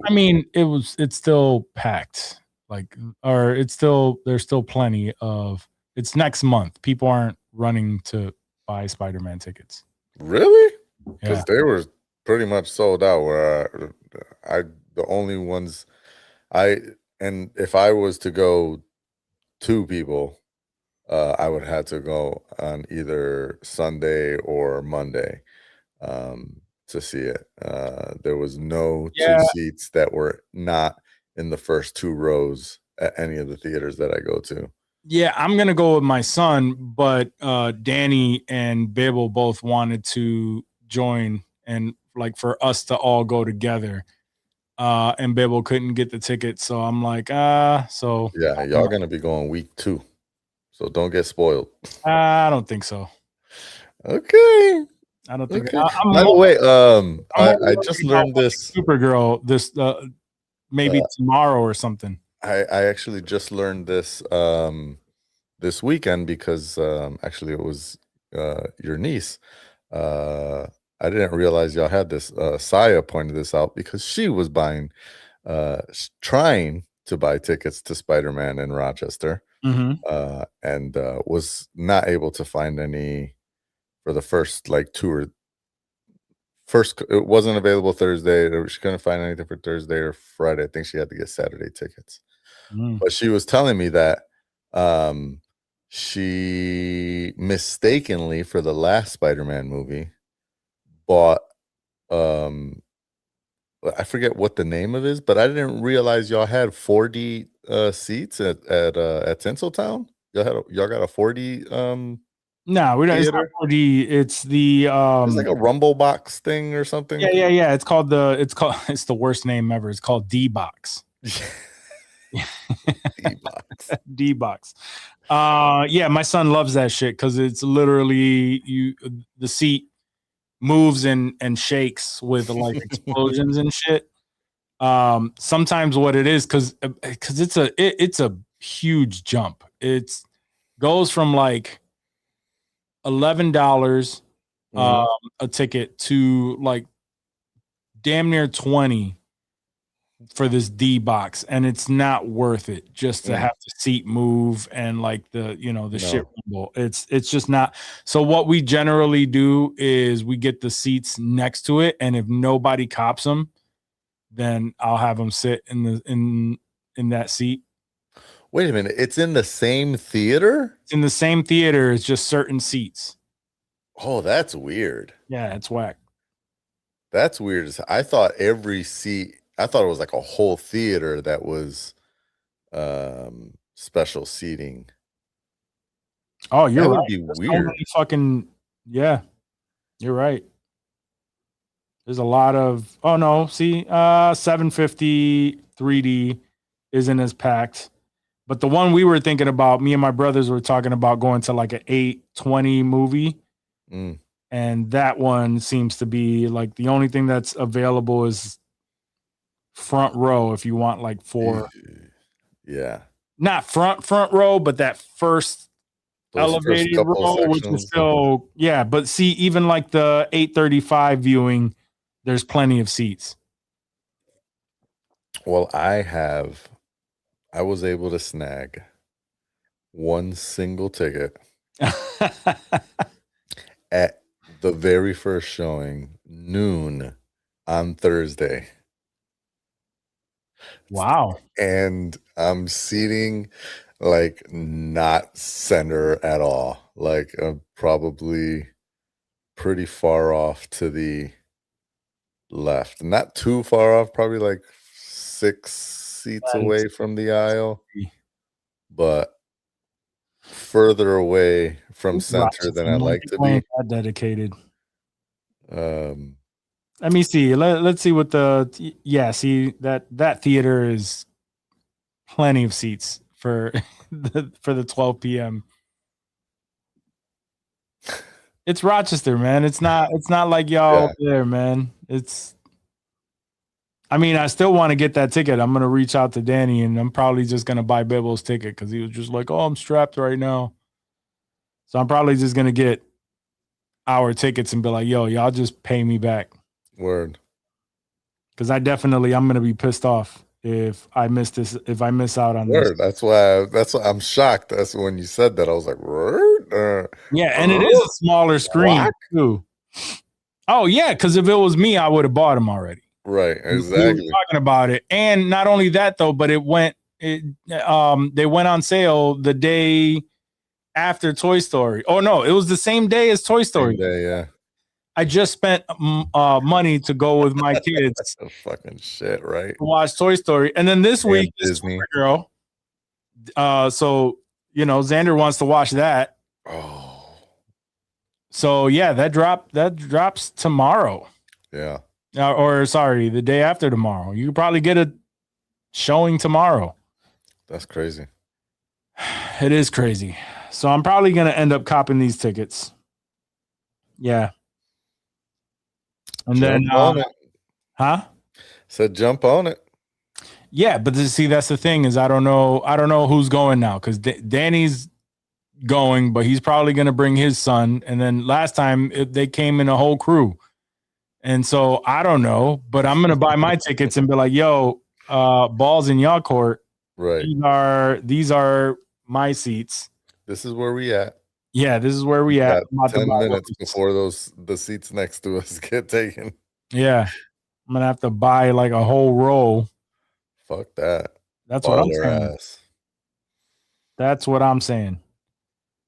I mean, it's still packed. Like, or there's still plenty of, it's next month. People aren't running to buy Spider-Man tickets. Really? Because Yeah. they were pretty much sold out. Where the only ones and if I was to go 2 people, I would have to go on either Sunday or Monday to see it. There was no 2 seats that were not in the first 2 rows at any of the theaters that I go to. Yeah, I'm gonna go with my son, but Danny and Bibble both wanted to join, and like for us to all go together. And Bibble couldn't get the ticket, so I'm like, so yeah, y'all gonna be going week 2, so don't get spoiled. I don't think so. Okay. I don't think. Okay. By the way, I just learned this. Supergirl. This maybe tomorrow or something. I actually just learned this this weekend because actually it was your niece. I didn't realize y'all had this. Saya pointed this out because she was trying to buy tickets to Spider-Man in Rochester, and was not able to find any for the first like first. It wasn't available Thursday. She couldn't find anything for Thursday or Friday. I think she had to get Saturday tickets. But she was telling me that she mistakenly for the last Spider-Man movie bought I forget what the name of it is, but I didn't realize y'all had 4D seats at Tinseltown. Y'all got a 4D no, we don't. It's not 4D. It's the it's like a rumble box thing or something. Yeah. It's the worst name ever. It's called D-Box. D-Box. D-Box. Yeah, my son loves that shit because it's literally the seat moves and shakes with like explosions and shit. Sometimes what it is because it's a huge jump. It goes from like $11 a ticket to like damn near 20 for this D-Box, and it's not worth it just to have the seat move and like the shit rumble. It's just not. So what we generally do is we get the seats next to it, and if nobody cops them, then I'll have them sit in that seat. Wait a minute, it's in the same theater? It's in the same theater, it's just certain seats. Oh, that's weird. Yeah, it's whack. That's weird. I thought every seat, I thought it was like a whole theater that was special seating. Oh, you're that right. Would be There's weird. Fucking yeah, you're right. There's a lot of 750 3D isn't as packed, but the one we were thinking about, me and my brothers were talking about going to like an 820 movie. And that one seems to be like the only thing that's available is front row if you want like not front row, but that first elevated row, which is still but see, even like the 835 viewing, there's plenty of seats. Well, I was able to snag one single ticket at the very first showing, noon on Thursday. Wow. And I'm seating like not center at all. Like I'm probably pretty far off to the left. Not too far off, probably like 6 seats away from the aisle. But further away from center than I'd like to be. That dedicated. Let me see. Let's see what see that theater is plenty of seats for the 12 p.m. It's Rochester, man. It's not like y'all up there, man. I mean, I still want to get that ticket. I'm gonna reach out to Danny, and I'm probably just gonna buy Bibbo's ticket because he was just like, "Oh, I'm strapped right now." So I'm probably just gonna get our tickets and be like, "Yo, y'all just pay me back." Word. Because I'm gonna be pissed off if I miss this. If I miss out on this. That's why I'm shocked. That's when you said that. I was like, word? Yeah, and it is a smaller screen too. Oh yeah, because if it was me, I would have bought them already. Right, exactly. We were talking about it, and not only that though, but they went on sale the day after Toy Story. Oh no, it was the same day as Toy Story. Same day, yeah. I just spent money to go with my kids. Fucking shit, right? To watch Toy Story, and then this week is Supergirl. So Xander wants to watch that. Oh, so yeah, that drops tomorrow. Yeah. The day after tomorrow. You could probably get a showing tomorrow. That's crazy. It is crazy. So I'm probably gonna end up copping these tickets. Yeah. And then, Jump on it. huh? Said jump on it. Yeah, but see, that's the thing is I don't know who's going now because Danny's going, but he's probably going to bring his son. And then last time they came in a whole crew, and so I don't know, but I'm going to buy my tickets and be like, "Yo, balls in y'all court. Right. These are my seats. This is where we at. Yeah, this is where we at. 10 minutes before the seats next to us get taken. Yeah, I'm gonna have to buy like a whole row. Fuck that. That's what I'm saying. That's what I'm saying.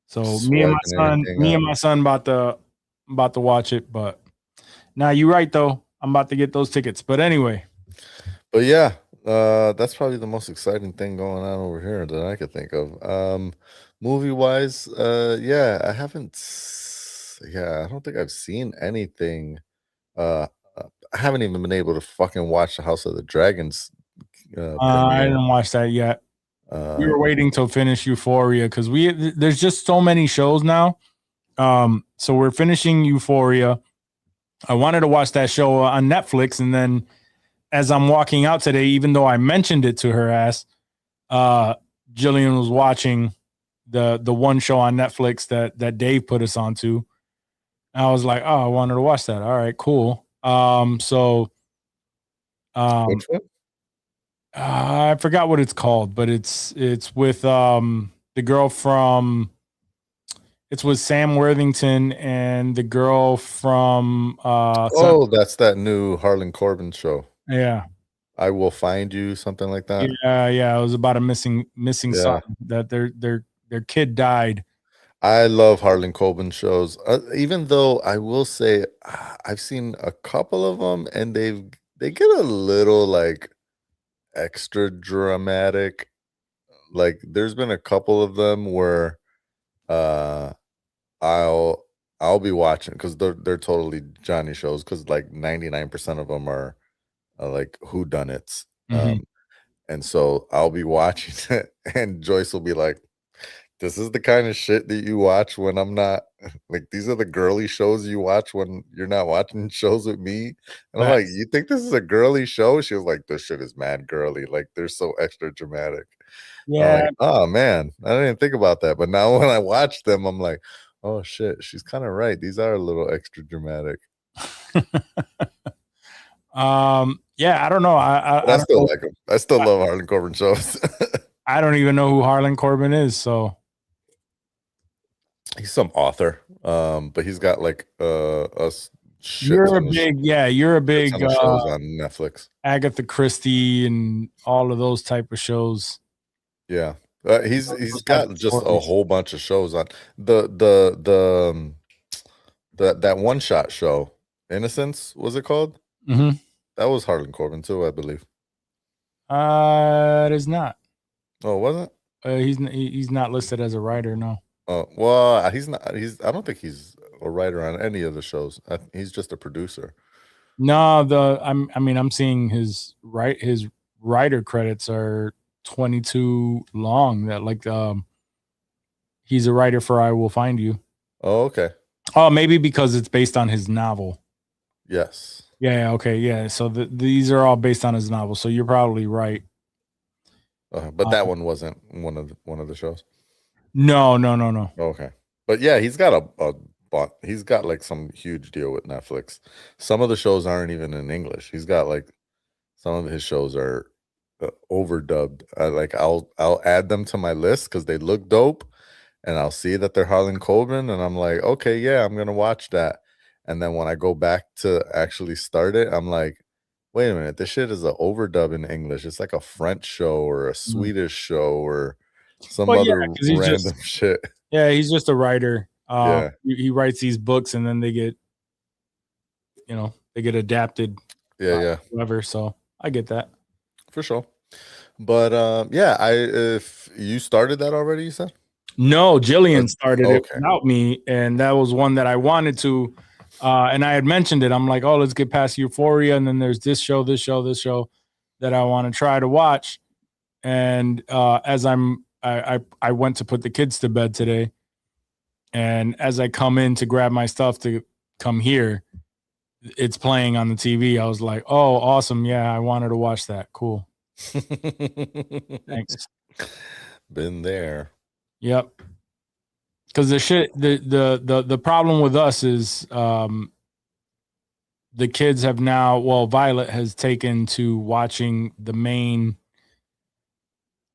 So me and my son about to watch it, but now you're right though. I'm about to get those tickets. But anyway. But yeah, that's probably the most exciting thing going on over here that I could think of. Movie wise, yeah, I don't think I've seen anything. I haven't even been able to fucking watch the House of the Dragons. I didn't watch that yet. We were waiting to finish Euphoria because there's just so many shows now. So we're finishing Euphoria. I wanted to watch that show on Netflix, and then as I'm walking out today, even though I mentioned it to her ass, Jillian was watching the one show on Netflix that Dave put us onto. I was like, oh, I wanted to watch that. All right, cool. Which one? I forgot what it's called, but it's with the girl from. It's with Sam Worthington and the girl from. That's that new Harlan Corbin show. Yeah, I Will Find You, something like that. Yeah. It was about a missing son that their kid died. I love Harlan Coben shows, even though I will say I've seen a couple of them, and they get a little like extra dramatic. Like there's been a couple of them where I'll be watching because they're totally Johnny shows because like 99% of them are like whodunits. And so I'll be watching it, and Joyce will be like, "This is the kind of shit that you watch when I'm not like, these are the girly shows you watch when you're not watching shows with me." And I'm like, "You think this is a girly show?" She was like, "This shit is mad girly. Like they're so extra dramatic." Yeah. Like, oh man, I didn't think about that. But now when I watch them, I'm like, oh shit, she's kind of right. These are a little extra dramatic. Yeah, I don't know. I still like them. I still love Harlan Coben shows. I don't even know who Harlan Coben is, so he's some author. But he's got like you're a big shows on Netflix. Agatha Christie and all of those type of shows. Yeah. He's got just a whole bunch of shows on that one shot show. Innocence, was it called? Mm-hmm. That was Harlan Coben too, I believe. It is not. Oh, wasn't? He's not listed as a writer. No. Oh well, he's not. I don't think he's a writer on any of the shows. He's just a producer. No, I'm seeing his writer credits are 22 long. That like he's a writer for I Will Find You. Oh, okay. Oh, maybe because it's based on his novel. Yes. Yeah. Okay. Yeah. So these are all based on his novel. So you're probably right. But that one wasn't one of the shows. No. Okay. But yeah, he's got he's got like some huge deal with Netflix. Some of the shows aren't even in English. He's got like some of his shows are overdubbed. I'll add them to my list because they look dope, and I'll see that they're Harlan Coben, and I'm like, okay, yeah, I'm gonna watch that. And then when I go back to actually start it, I'm like, wait a minute, this shit is an overdub in English. It's like a French show or a Swedish show or some other random shit. Yeah, he's just a writer. He writes these books, and then they get adapted. Whatever. So I get that for sure. But if you started that already, you said? No, Jillian started it without me, and that was one that I wanted to. And I had mentioned it. I'm like, oh, let's get past Euphoria, and then there's this show that I want to try to watch. And as I went to put the kids to bed today, and as I come in to grab my stuff to come here, it's playing on the TV. I was like, oh, awesome. Yeah, I wanted to watch that. Cool. Thanks. Been there. Yep. Because the problem with us is the kids have now, Violet has taken to watching the main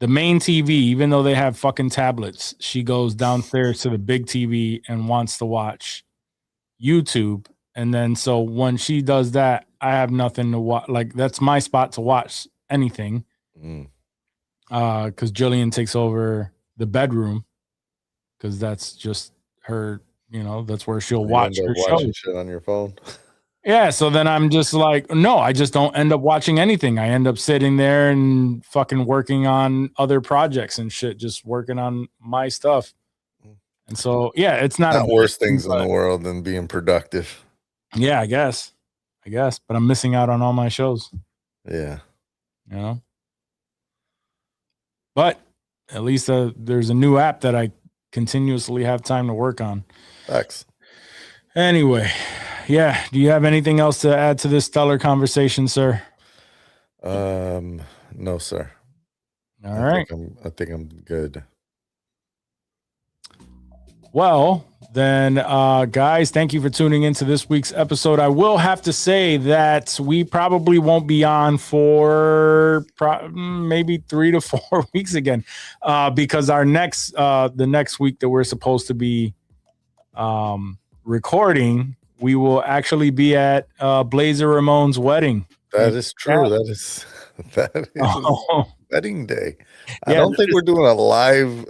TV, even though they have fucking tablets. She goes downstairs to the big TV and wants to watch YouTube. And then so when she does that, I have nothing to watch. Like, that's my spot to watch anything. Because Jillian takes over the bedroom because that's just her, that's where she'll watch her show. Shit on your phone. Yeah, so then I'm just like, no, I just don't end up watching anything. I end up sitting there and fucking working on other projects and shit, just working on my stuff. And so, yeah, it's not worse things in the world than being productive. Yeah, I guess, but I'm missing out on all my shows. Yeah. But at least there's a new app that I continuously have time to work on. Thanks. Anyway, yeah. Do you have anything else to add to this stellar conversation, sir? No, sir. All right. I think I'm good. Well, then, guys, thank you for tuning into this week's episode. I will have to say that we probably won't be on for maybe 3 to 4 weeks again, because our the next week that we're supposed to be recording, we will actually be at Blazer Ramon's wedding. That is true. That is wedding day. I don't think we're doing a live.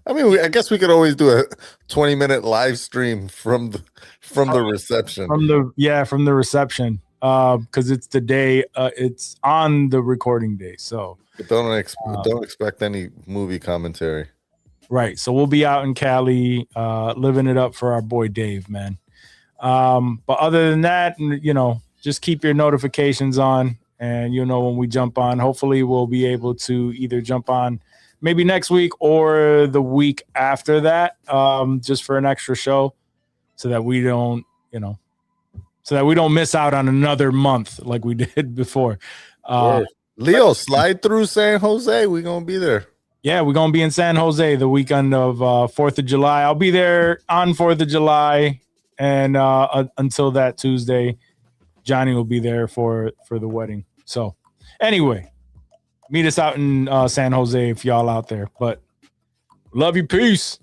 I guess we could always do a 20-minute live stream from the reception. From the reception, because it's the day. It's on the recording day, so but don't expect any movie commentary. Right. So we'll be out in Cali, living it up for our boy Dave, man. But other than that, just keep your notifications on, and when we jump on. Hopefully, we'll be able to either jump on maybe next week or the week after that, just for an extra show, so that we don't, miss out on another month like we did before. Leo, slide through San Jose. We're gonna be there. Yeah, we're gonna be in San Jose the weekend of 4th of July. I'll be there on 4th of July, and until that Tuesday, Johnny will be there for the wedding. So, anyway. Meet us out in San Jose if y'all out there. But love you. Peace.